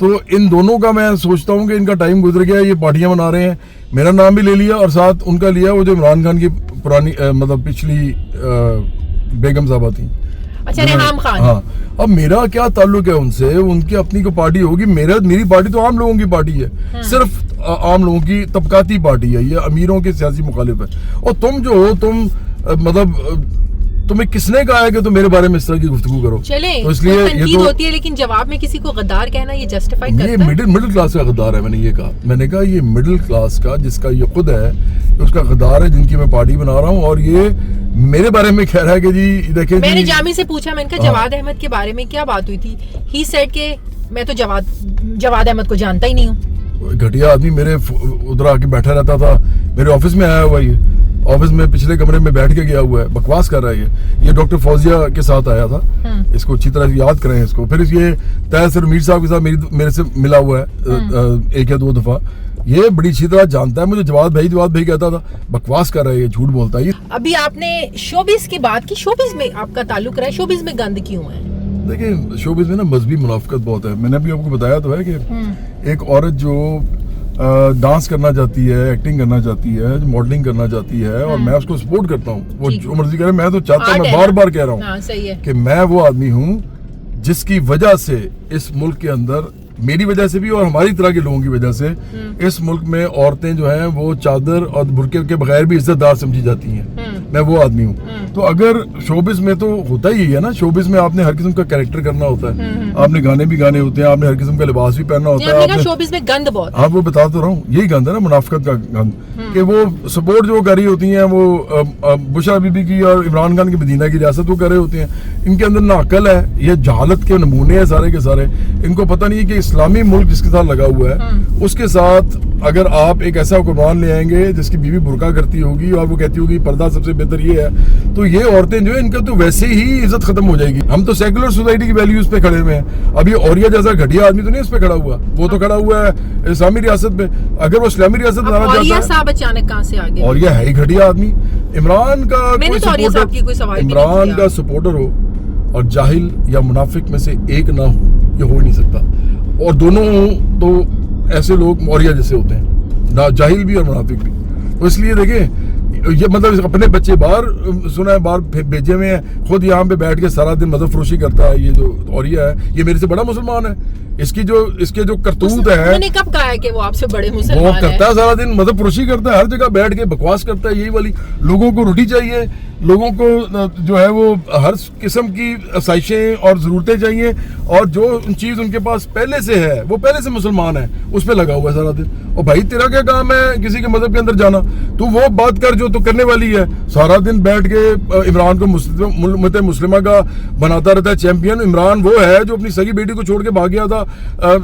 तो इन दोनों का मैं सोचता हूँ कि इनका टाइम गुजर गया, ये पार्टियां बना रहे हैं। मेरा नाम भी ले लिया और साथ उनका लिया, वो जो इमरान खान की पुरानी मतलब पिछली बेगम साहबा थी। अच्छा, रेहाम खान। हाँ, अब मेरा क्या ताल्लुक है उनसे? उनकी अपनी को पार्टी होगी, मेरी पार्टी तो आम लोगों की पार्टी है, सिर्फ आम लोगों की तबकाती पार्टी है, ये अमीरों के सियासी मुखालिफ है। और तुम जो हो, तुम मतलब तुम्हें किसने कहा है कि तुम मेरे बारे में इस तरह की गुफ्तगू करो? चले, तो इसलिए ये तनकीद तो होती है, लेकिन जवाब में किसी को गद्दार कहना ये जस्टिफाई करता ये है? मिडिल क्लास का गद्दार है। मैंने ये कहा, मैंने कहा ये मिडिल क्लास का, जिसका ये खुद है, उसका गद्दार है, जिनकी मैं पार्टी बना रहा हूँ, और ये मेरे बारे में कह रहा है कि जी देखें। मैंने जामी से पूछा, मैंने कहा जवाद अहमद के बारे में क्या बात हुई थी? ही सेड के मैं तो जवाद अहमद को जानता ही नहीं हूँ। घटिया आदमी मेरे उधर आके बैठा रहता था, मेरे ऑफिस में आया हुआ, ये ऑफिस में पिछले कमरे में बैठ के गया हुआ है, बकवास कर रहा है। ये डॉक्टर फौजिया के साथ आया था, इसको अच्छी तरह याद करें इसको। फिर ये तहसीर मीर साहब के साथ मेरे से मिला हुआ है 1 या 2 दफा। ये बड़ी अच्छी तरह जानता है मुझे। जवाब भाई कहता था, बकवास कर रहा है, ये झूठ बोलता है। अभी आपने शोबिज की बात की, शोबिज में आपका ताल्लुक रहा है, शोबिज में गंद क्यों है? देखिए, शोबिज में ना मजहबी मुनाफिकत बहुत है। मैंने अभी आपको बताया तो है कि एक औरत जो डांस करना चाहती है, एक्टिंग करना चाहती है, मॉडलिंग करना चाहती है, और मैं उसको सपोर्ट करता हूँ, वो जो मर्जी करे। मैं तो चाहता हूँ, मैं बार बार कह रहा हूँ कि मैं वो आदमी हूँ जिसकी वजह से इस मुल्क के अंदर, मेरी वजह से भी और हमारी तरह के लोगों की वजह से, इस मुल्क में औरतें जो हैं वो चादर और बुर्के के बगैर भी इज्जतदार समझी जाती हैं। मैं वो आदमी हूँ। तो अगर शोबिज में तो होता ही है ना, शोबिज में आपने हर किस्म का कैरेक्टर करना होता है, आपने गाने भी गाने होते हैं, आपने हर किस्म का लिबास भी पहनना होता है। आपने शोबिज में गंद बहुत, हाँ वो बता तो रहा हूँ, यही गंद है ना, मुनाफिकत का गंद, कि वो सपोर्ट जो कर रही होती हैं वो बुशरा बीबी की और इमरान खान की मदीना की रियासत वो कर रहे होते हैं। इनके अंदर ना अकल है, ये जहालत के नमूने हैं सारे के सारे। इनको पता नहीं है कि इस्लामी मुल्क जिसके साथ लगा हुआ है, उसके साथ अगर आप एक ऐसा हुक्मरान ले आएंगे जिसकी बीवी बुर्का करती होगी और वो कहती होगी पर्दा सबसे बेहतर ये है, तो ये औरतें जो है इनका तो वैसे ही इज्जत खत्म हो जाएगी। हम तो सेकुलर सोसाइटी की वैल्यूज पे खड़े हुए हैं। अब ये औरिया जैसा घटिया आदमी तो नहीं उस पे खड़ा हुआ, वो तो खड़ा हुआ है इस्लामी रियासत पे। अगर वो इस्लामी रियासत बनाना चाहता है, साहब अचानक कहाँ से आ गए? औरिया है ही घटिया आदमी। इमरान का मैंने तो औरिया साहब की कोई सवाल भी नहीं इमरान किया। का सपोर्टर हो और जाहिल या मुनाफिक में से एक ना हो, ये हो ही नहीं सकता। और दोनों तो ऐसे लोग औरिया जैसे होते हैं, ना जाहिल भी और मुनाफिक भी। तो इसलिए देखें, ये मतलब अपने बच्चे बाहर सुना है, बाहर भेजे हुए हैं, खुद यहाँ पे बैठ के सारा दिन मदद फरोशी करता है। ये जो औरिया है ये मेरे से बड़ा मुसलमान है। इसके जो करतूत है, उन्होंने कब कहा है कि वो आपसे बड़े वो मुसलमान करता है सारा दिन मदद फरोशी करता है, हर जगह बैठ के बकवास करता है। यही वाली लोगों को रोटी चाहिए, लोगों को जो है वो हर किस्म की आसाइशें और ज़रूरतें चाहिए, और जो चीज़ उनके पास पहले से है वो पहले से मुसलमान है उस पर लगा हुआ है सारा दिन। और भाई तेरा क्या काम है किसी के मजहब के अंदर जाना? तू वो बात कर जो तू करने वाली है। सारा दिन बैठ के इमरान को मुस्लिमा का बनाता रहता है चैंपियन। इमरान वो है जो अपनी सगी बेटी को छोड़ के भाग गया था,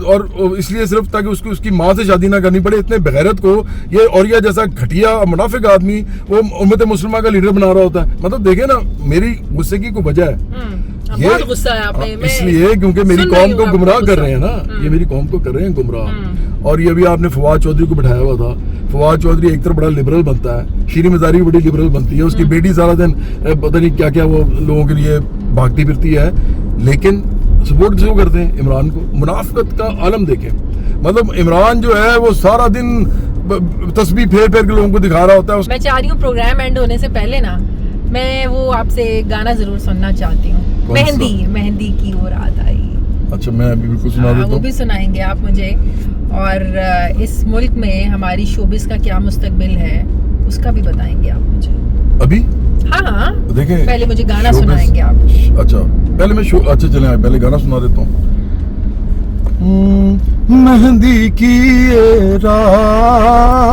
और इसलिए सिर्फ ताकि उसकी माँ से शादी ना करनी पड़े। इतने बेगैरत को ये औरिया जैसा घटिया मुनाफिक आदमी वो उम्मत मुस्लिमा का लीडर बना रहा होता है। मतलब देखे ना, मेरी गुस्से की कोई वजह है ये, बहुत गुस्सा है आप पे। इसलिए क्योंकि मेरी कौम को गुमराह कर रहे हैं ना, ये मेरी कौम को कर रहे हैं गुमराह। और ये भी आपने फवाद चौधरी को बिठाया हुआ था। फवाद चौधरी एक तरफ बड़ा लिबरल बनता है, शीरी मजारी बड़ी लिबरल बनती है, उसकी बेटी सारा दिन पता नहीं क्या क्या वो लोगों के लिए भागती फिरती है, लेकिन सपोर्ट क्यों करते हैं इमरान को? मुनाफिकत का आलम देखें। मतलब इमरान जो है वो सारा दिन तस्बीह फेर फेर के लोगों को दिखा रहा होता है। मैं चाह रही हूँ प्रोग्राम एंड होने से पहले ना मैं वो आपसे गाना जरूर सुनना चाहती हूँ। मेहंदी की वो रात आई। अच्छा, मैं अभी बिल्कुल सुना देता हूँ। वो भी सुनाएंगे आप मुझे। और इस मुल्क में हमारी शोबिस का क्या मुस्तकबिल है उसका भी बताएंगे आप मुझे अभी। हाँ देखें, पहले मुझे गाना सुनाएंगे आप। अच्छा पहले मैं अच्छा चले पहले गाना सुना देता हूँ। मेहंदी की ये रात,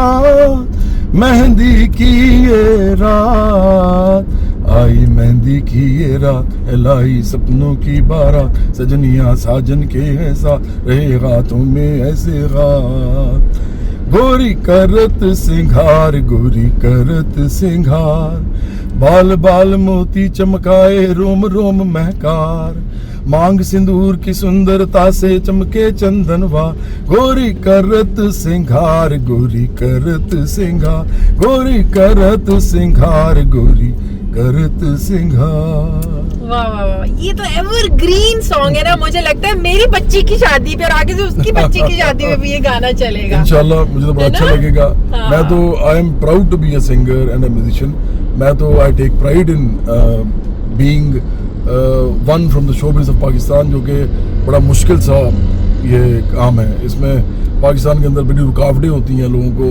मेहंदी की ये रात आई, मेहंदी की ये रात लाई सपनों की बारात, सजनिया साजन के साथ रहे रातों में ऐसे रात। गोरी करत सिंगार, गोरी करत सिंगार, बाल बाल मोती चमकाए, रोम रोम महकार, मांग सिंदूर की सुंदरता से चमके चंदनवा। गोरी करत सिंगार, गोरी करत सिंगार, गोरी करत सिंगार, गोरी करत सिंगार। वाह वाह वाह, ये तो एवरग्रीन सॉन्ग है ना। मुझे लगता है मेरी बच्ची की शादी पे और आगे से उसकी बच्ची की शादी में भी ये गाना चलेगा इंशाल्लाह। मुझे तो बड़ा अच्छा लगेगा। हाँ। मैं तो I am proud to be a singer and a musician. मैं तो I take pride in being one from the showbiz of Pakistan, जो कि बड़ा मुश्किल सा ये काम है। इसमें पाकिस्तान के अंदर बड़ी रुकावटें होती हैं लोगों को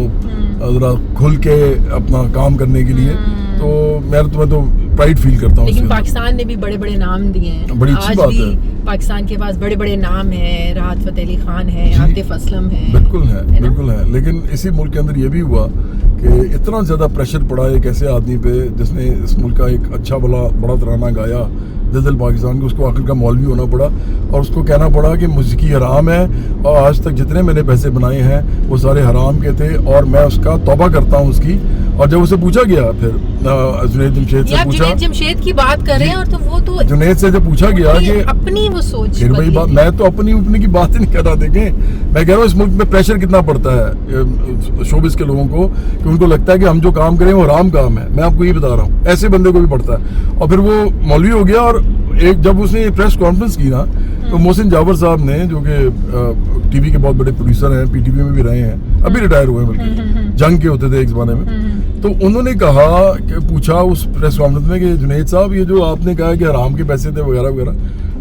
ज़रा खुल के अपना काम करने के लिए। तो मैं तो प्राइड फील करता हूँ। लेकिन पाकिस्तान ने भी बड़े बड़े नाम दिए हैं। बड़ी अच्छी बात है। पाकिस्तान के पास बड़े बड़े नाम हैं, राहत फतेह अली खान है, आतिफ असलम है। बिल्कुल है, बिल्कुल है। लेकिन इसी मुल्क के अंदर ये भी हुआ कि इतना ज़्यादा प्रेशर पड़ा एक ऐसे आदमी पे जिसने इस मुल्क का एक अच्छा बड़ा तराना गाया, दिल पाकिस्तान को, उसको आखिर का मौलवी होना पड़ा और उसको कहना पड़ा कि मौसीकी हराम है और आज तक जितने मैंने पैसे बनाए हैं वो सारे हराम के थे और मैं उसका तौबा करता हूँ उसकी। और जब उसे पूछा गया फिर जुनैद जमशेद से पूछा, जुनैद जमशेद की बात कर रहे हैं, और तो वो तो जुनैद से जब पूछा गया कि अपनी वो सोच, फिर वही बात, मैं तो अपनी की बात ही नहीं कर रहा। देखें, मैं कह रहा हूँ इस मुल्क में प्रेशर कितना पड़ता है शोबिस के लोगों को कि उनको लगता है कि हम जो काम करें वो हराम काम है। मैं आपको ये बता रहा हूँ, ऐसे बंदे को भी पड़ता है। और फिर वो मौलवी हो गया और एक जब उसने प्रेस कॉन्फ्रेंस की ना, तो मोहसिन जावर साहब ने, जो कि टीवी के बहुत बड़े प्रोड्यूसर हैं, पीटीवी में भी रहे हैं, अभी रिटायर हुए हैं, बल्कि जंग के होते थे एक जमाने में। तो उन्होंने कहा कि पूछा उस प्रेस कॉन्फ्रेंस में कि जुनैद साहब, ये जो आपने कहा कि हराम के पैसे थे वगैरह वगैरह,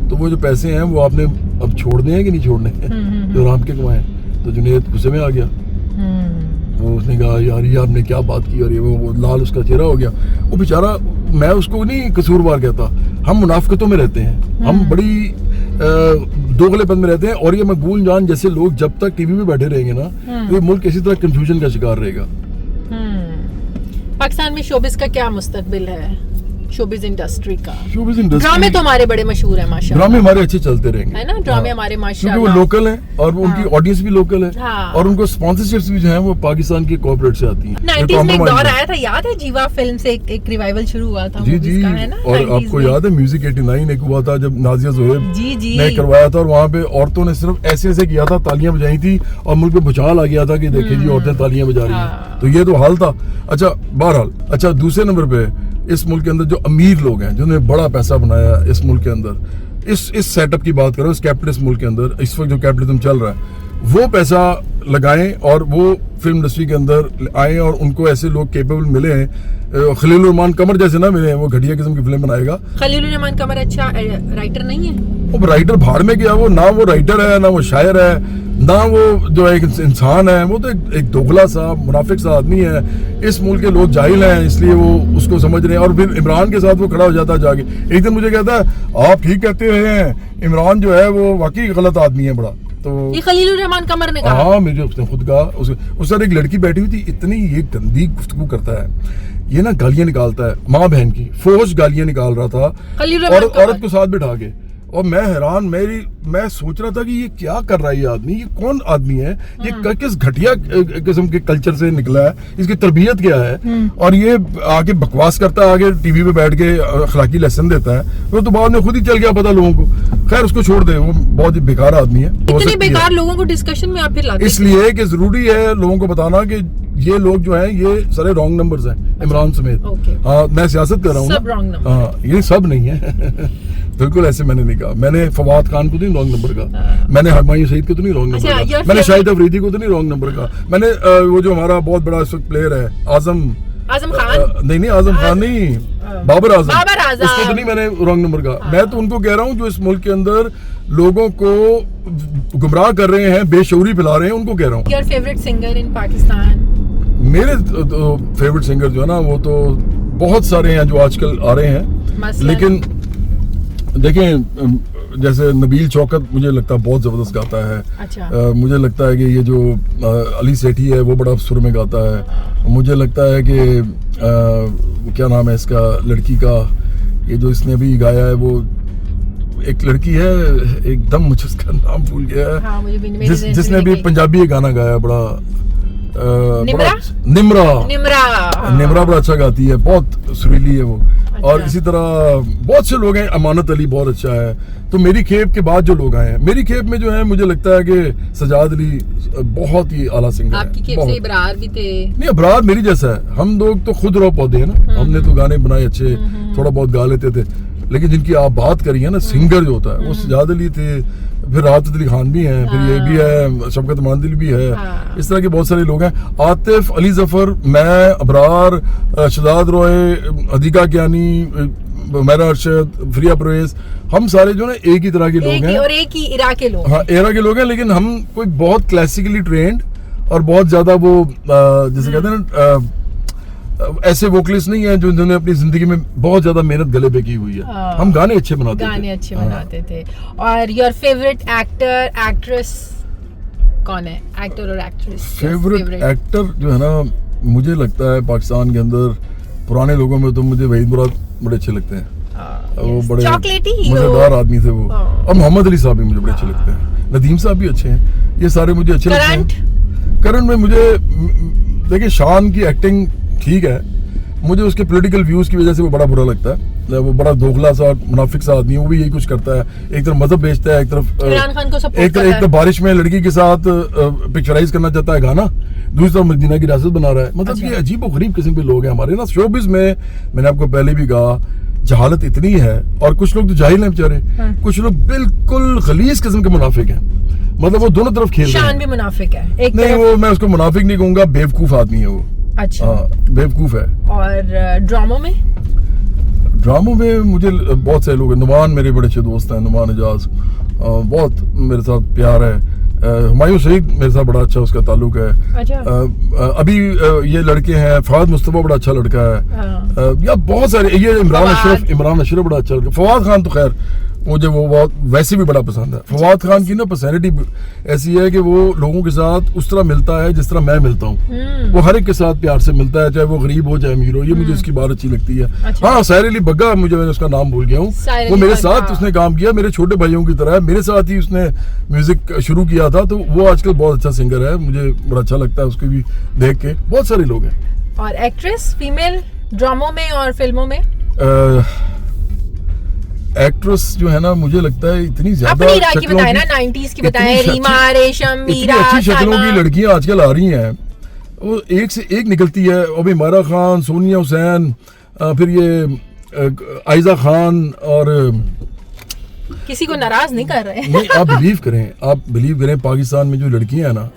तो वो जो पैसे हैं वो आपने अब छोड़ने हैं कि नहीं छोड़ने हैं जो हराम के कमाए? तो जुनैद गुस्से में आ गया। वो उसने कहा यार ये आपने क्या बात की, और ये वो लाल उसका चेहरा हो गया। वो बेचारा, मैं उसको नहीं कसूरवार कहता, हम मुनाफिकतों में रहते हैं, हम बड़ी दोगलेपन में रहते हैं। और ये मकबूल जान जैसे लोग जब तक टीवी में बैठे रहेंगे ना, तो ये मुल्क इसी तरह कंफ्यूजन का शिकार रहेगा। पाकिस्तान में शोबिस का क्या मुस्तकबिल है? शोबिस इंडस्ट्री का, शोबिस इंडस्ट्री, ड्रामे तो हमारे बड़े मशहूर है माशाल्लाह। ड्रामे हमारे अच्छे चलते रहेंगे, है ना, ड्रामे हमारे माशाल्लाह, क्योंकि वो लोकल हैं और उनकी ऑडियंस भी लोकल है। हाँ। और उनको स्पॉन्सरशिप्स भी जो हैं वो पाकिस्तान के कॉर्पोरेट से आती हैं। 90s में एक दौर आया था, याद है, जीवा फिल्म से एक रिवाइवल शुरू हुआ था जी जी। का, है ना? और आपको याद है म्यूजिक 89 एक हुआ था जब नाजिया जोहेब जी ने करवाया था, और वहाँ पे औरतों ने सिर्फ ऐसे ऐसे किया था, तालियां बजाई थी और मुल्क में भूचाल आ गया था कि देखिए जी औरतें तालियां बजा रही हैं। तो ये तो हाल था। अच्छा बहरहाल, अच्छा दूसरे नंबर पे इस मुल्क के अंदर जो अमीर लोग हैं, जिन्होंने बड़ा पैसा बनाया इस मुल्क के अंदर, इस सेटअप की बात करो, इस कैपिटलिस्ट मुल्क के अंदर, इस वक्त जो कैपिटलिज्म चल रहा है, वो पैसा लगाएं और वो फिल्म इंडस्ट्री के अंदर आए और उनको ऐसे लोग केपेबल मिले हैं। खलील रहमान कमर जैसे ना मिले हैं, वो घटिया किस्म की फिल्म बनाएगा। खलील रहमान कमर अच्छा राइटर नहीं है? वो राइटर भाड़ में गया, वो ना वो राइटर है, ना वो शायर है, ना वो जो एक इंसान है, वो तो एक दोगला सा मुनाफिक सा आदमी है। इस मुल्क के लोग जाहिल हैं, इसलिए वो उसको समझ रहे हैं। और फिर इमरान के साथ वो खड़ा हो जाता है जाके। एक दिन मुझे कहता है आप ठीक कहते हैं, इमरान जो है वो वाकई गलत आदमी है बड़ा। तो ये खलील रहमान कमर ने कहा? हाँ, मुझे उसने खुद कहा। उस साथ एक लड़की बैठी हुई थी, इतनी ये गंदी गुफ्तगू करता है, ये ना गालियां निकालता है माँ बहन की, फोर्स गालियां निकाल रहा था और औरत को साथ बिठा के। और मैं हैरान, मैं सोच रहा था कि ये क्या कर रहा है ये आदमी, ये कौन आदमी है, ये किस घटिया किस्म के कल्चर से निकला है, इसकी तरबियत क्या है। और ये आगे बकवास करता है, आगे टीवी पे बैठ के अखलाकी लेसन देता है। वो तो बाद में खुद ही चल गया पता लोगों को। खैर उसको छोड़ दे, वो बहुत ही बेकार आदमी है। इतने बेकार लोगों को डिस्कशन में आप फिर लाते हैं। इसलिए कि जरूरी है लोगों को बताना कि ये लोग जो हैं ये सारे रॉन्ग नंबर्स हैं, इमरान समेत। हाँ, मैं सियासत कर रहा हूँ, सब रॉन्ग नंबर। हाँ, ये सब नहीं है। बिल्कुल ऐसे मैंने नहीं कहा। मैंने फवाद खान को तो नहीं रॉन्ग नंबर का, मैंने हुमायूं सईद को तो नहीं रॉन्ग नंबर का, मैंने शाहिद अफरीदी को तो नहीं रॉन्ग नंबर का, मैंने वो जो हमारा बहुत बड़ा इस वक्त प्लेयर है आजम खान, नहीं आजम खान नहीं, बाबर आजम, उसको तो नहीं मैंने रॉन्ग नंबर का। मैं तो उनको कह रहा हूँ जो इस मुल्क के अंदर लोगों को गुमराह कर रहे हैं, बेशऊरी फैला रहे हैं, उनको कह रहा हूँ। Your favourite singer in Pakistan? मेरे फेवरेट सिंगर जो है ना वो तो बहुत सारे हैं जो आजकल आ रहे हैं, लेकिन देखें जैसे नबील चौकत मुझे लगता है बहुत ज़बरदस्त गाता है। अच्छा। मुझे लगता है कि ये जो अली सेठी है वो बड़ा सुर में गाता है। मुझे लगता है कि क्या नाम है इसका लड़की का, ये जो इसने अभी गाया है, वो एक लड़की है, एकदम मुझे उसका नाम भूल गया है। हाँ, जिसने अभी पंजाबी गाना गाया बड़ा निमरा बड़ा अच्छा गाती है, बहुत सुरीली है वो। अच्छा। और इसी तरह बहुत से लोग हैं, अमानत अली बहुत अच्छा है। तो मेरी खेप के बाद जो लोग आए हैं, मेरी खेप में जो है मुझे लगता है कि सजाद अली बहुत ही आला सिंगर है। आपकी खेप से इब्रार भी थे? नहीं, इब्रार मेरी जैसा है। हम लोग तो खुद रो पौधे हैं ना, हमने तो गाने बनाए अच्छे, थोड़ा बहुत गा लेते थे। लेकिन जिनकी आप बात करिए ना, सिंगर जो होता है वो सजाद अली थे, फिर राहत अली खान भी हैं, फिर ये भी है, शफकत मानदिल भी है। इस तरह के बहुत सारे लोग हैं, आतिफ, अली जफर, मैं, अबरार, शहजाद रॉय, अदीका कियानी, मेरा अरशद, फ्रिया परवेज, हम सारे जो ना एक ही तरह के लोग हैं और एक ही इरा के लोग। हाँ, इरा के लोग हैं, लेकिन हम कोई बहुत क्लासिकली ट्रेंड और बहुत ज्यादा वो जैसे कहते हैं ना ऐसे वोकलिस्ट नहीं है जिन्होंने अपनी जिंदगी में बहुत ज्यादा मेहनत गले पे की हुई है। हम गाने अच्छे बनाते थे। और योर फेवरेट एक्टर एक्ट्रेस कौन है? एक्टर और एक्ट्रेस फेवरेट एक्टर जो है ना, मुझे लगता है पाकिस्तान के अंदर पुराने लोगों में तो मुझे वहीद मुराद बड़े अच्छे लगते हैं। वो बड़े मजेदार आदमी थे वो। और मोहम्मद अली साहब भी मुझे बड़े अच्छे लगते हैं, नदीम साहब भी अच्छे हैं, ये सारे मुझे अच्छे लगते हैं। करण में मुझे देखिए शान की एक्टिंग ठीक है, मुझे उसके पॉलिटिकल व्यूज की वजह से वो बड़ा बुरा लगता है। वो बड़ा दोगला सा मुनाफिक सा आदमी है, वो भी यही कुछ करता है। एक तरफ मजहब बेचता है, एक तरफ इमरान खान को सपोर्ट एक तरफ बारिश में लड़की के साथ पिक्चराइज करना चाहता है गाना, दूसरी तरफ मदीना की रियासत बना रहा है। मतलब ये अजीब और गरीब किस्म के लोग हैं हमारे ना शोबिज़ में। मैंने आपको पहले भी कहा जहालत इतनी है, और कुछ लोग तो जाहिल हैं बेचारे, कुछ लोग बिल्कुल खलीस किस्म के मुनाफिक हैं। मतलब वो दोनों तरफ खेल रहे हैं। शान भी मुनाफिक है। नहीं, वो मैं उसको मुनाफिक नहीं कहूंगा, बेवकूफ आदमी है वो। अच्छा। बेवकूफ है। और ड्रामों में मुझे बहुत से लोग हैं। नुमान मेरे बड़े अच्छे दोस्त हैं, नुमान एजाज बहुत मेरे साथ प्यार है। हुमायूं सईद मेरे साथ बड़ा अच्छा उसका ताल्लुक है। अच्छा। अभी ये लड़के हैं, फवाद मुस्तफा बड़ा अच्छा लड़का है। या बहुत सारे, ये इमरान अशरफ बड़ा अच्छा लड़का। फवाद खान तो खैर मुझे वो बहुत वैसे भी बड़ा पसंद है। फवाद खान की ना पर्सनैलिटी ऐसी है कि वो लोगों के साथ उस तरह मिलता है जिस तरह मैं मिलता हूँ। वो हर एक के साथ प्यार से मिलता है, चाहे वो गरीब हो चाहे अमीर हो। ये मुझे उसकी बात अच्छी लगती है। अच्छा। हाँ, साहिर अली बग्गा, मैंने उसका नाम भूल गया हूँ। वो मेरे साथ उसने काम किया, मेरे छोटे भाइयों की तरह है, मेरे साथ ही उसने म्यूजिक शुरू किया था। तो वो आजकल बहुत अच्छा सिंगर है, मुझे बड़ा अच्छा लगता है उसको भी देख के। बहुत सारे लोग हैं। और एक्ट्रेस फीमेल ड्रामों में और फिल्मों में? एक्ट्रेस जो है ना, मुझे लगता है इतनी ज्यादा शक्लों की बताएं ना, 90s की बताएं, रीमा, रेशम, मीरा, अच्छी शक्लों की लड़कियां आजकल आ रही हैं, वो एक से एक निकलती है। अभी मायरा खान, सोनिया हुसैन, फिर ये आयजा खान, और किसी को नाराज नहीं कर रहे। नहीं, आप बिलीव करें पाकिस्तान में जो लड़कियां हैं ना,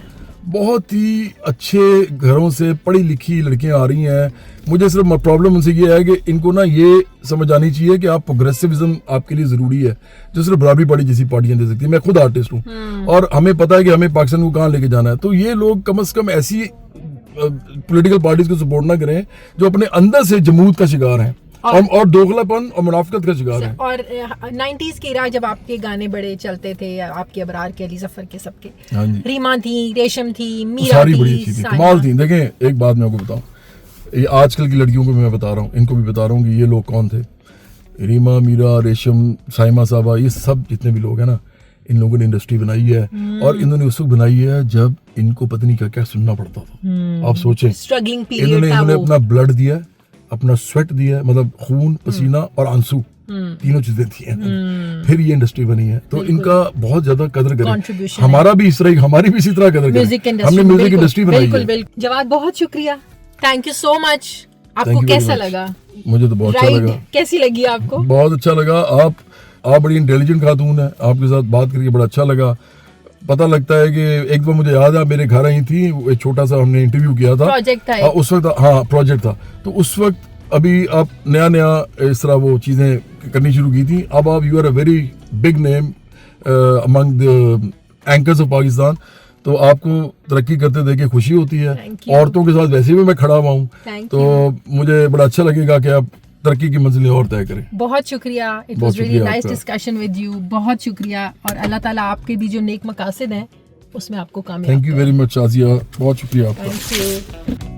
बहुत ही अच्छे घरों से पढ़ी लिखी लड़कियां आ रही हैं। मुझे सिर्फ प्रॉब्लम उनसे ये है कि इनको ना ये समझ आनी चाहिए कि आप प्रोग्रेसिविज्म आपके लिए जरूरी है, जो सिर्फ बराबरी पार्टी जैसी पार्टियां दे सकती है। मैं खुद आर्टिस्ट हूँ और हमें पता है कि हमें पाकिस्तान को कहाँ लेके जाना है। तो ये लोग कम से कम ऐसी पॉलिटिकल पार्टीज को सपोर्ट ना करें जो अपने अंदर से जमूद का शिकार हैं और दोगलापन और मुनाफिकत का शिकार है। और 90s की इरा जब आपके गाने बड़े चलते थे, आपके अबरार के, अली जफर के, सबके, हाँ जी, रीमा थी, रेशम थी, मीरा सारी थी, बड़ी अच्छी थी, सानिया। कमाल थी। देखें एक बात मैं आपको बताऊं, ये आजकल की लड़कियों को भी मैं बता रहा हूँ, इनको भी बता रहा हूँ कि ये लोग कौन थे। रीमा, मीरा, रेशम, साइमा साहबा, ये सब जितने भी लोग हैं ना, इन लोगों ने इंडस्ट्री बनाई है और इन्होंने उस वक्त बनाई है जब इनको पता नहीं क्या सुनना पड़ता था। आप सोचें, स्ट्रगलिंग पीरियड था इन्होंने वो। अपना ब्लड दिया, अपना स्वेट दिया, मतलब खून, पसीना और आंसू, तीनों चीजें थी फिर ये इंडस्ट्री बनी है। तो इनका बहुत ज्यादा कदर करें। Contribution हमारा भी इस तरह, हमारी भी इसी तरह कदर म्यूजिक करें। इंडस्ट्री, हमने म्यूजिक इंडस्ट्री बनाई है। बिल्कुल। जवाद बहुत शुक्रिया, थैंक यू सो मच। आपको Thank you very कैसा much. लगा मुझे तो बहुत अच्छा राइड? लगा, कैसी लगी आपको? बहुत अच्छा लगा। आप बड़ी इंटेलिजेंट खातून है, आपके साथ बात करके बड़ा अच्छा लगा। पता लगता है कि एक बार मुझे याद है मेरे घर आई थी, एक छोटा सा हमने इंटरव्यू किया था, प्रोजेक्ट था उस वक्त, हाँ प्रोजेक्ट था। तो उस वक्त अभी आप नया इस तरह वो चीजें करनी शुरू की थी। अब आप you are a very big name among the anchors of Pakistan. तो आपको तरक्की करते देख खुशी होती है। Thank you. औरतों के साथ वैसे भी मैं खड़ा हुआ हूँ, Thank तो मुझे बड़ा अच्छा लगेगा कि आप तरक्की की मंजिलें और तय करें। बहुत शुक्रिया, इट बहुत वाज रियली शुक्रिया नाइस आपका। Discussion with you. बहुत शुक्रिया, और अल्लाह ताला आपके भी जो नेक मकासद हैं उसमें आपको कामयाब थैंक यू वेरी मच आजिया, बहुत शुक्रिया आपका। Thank you.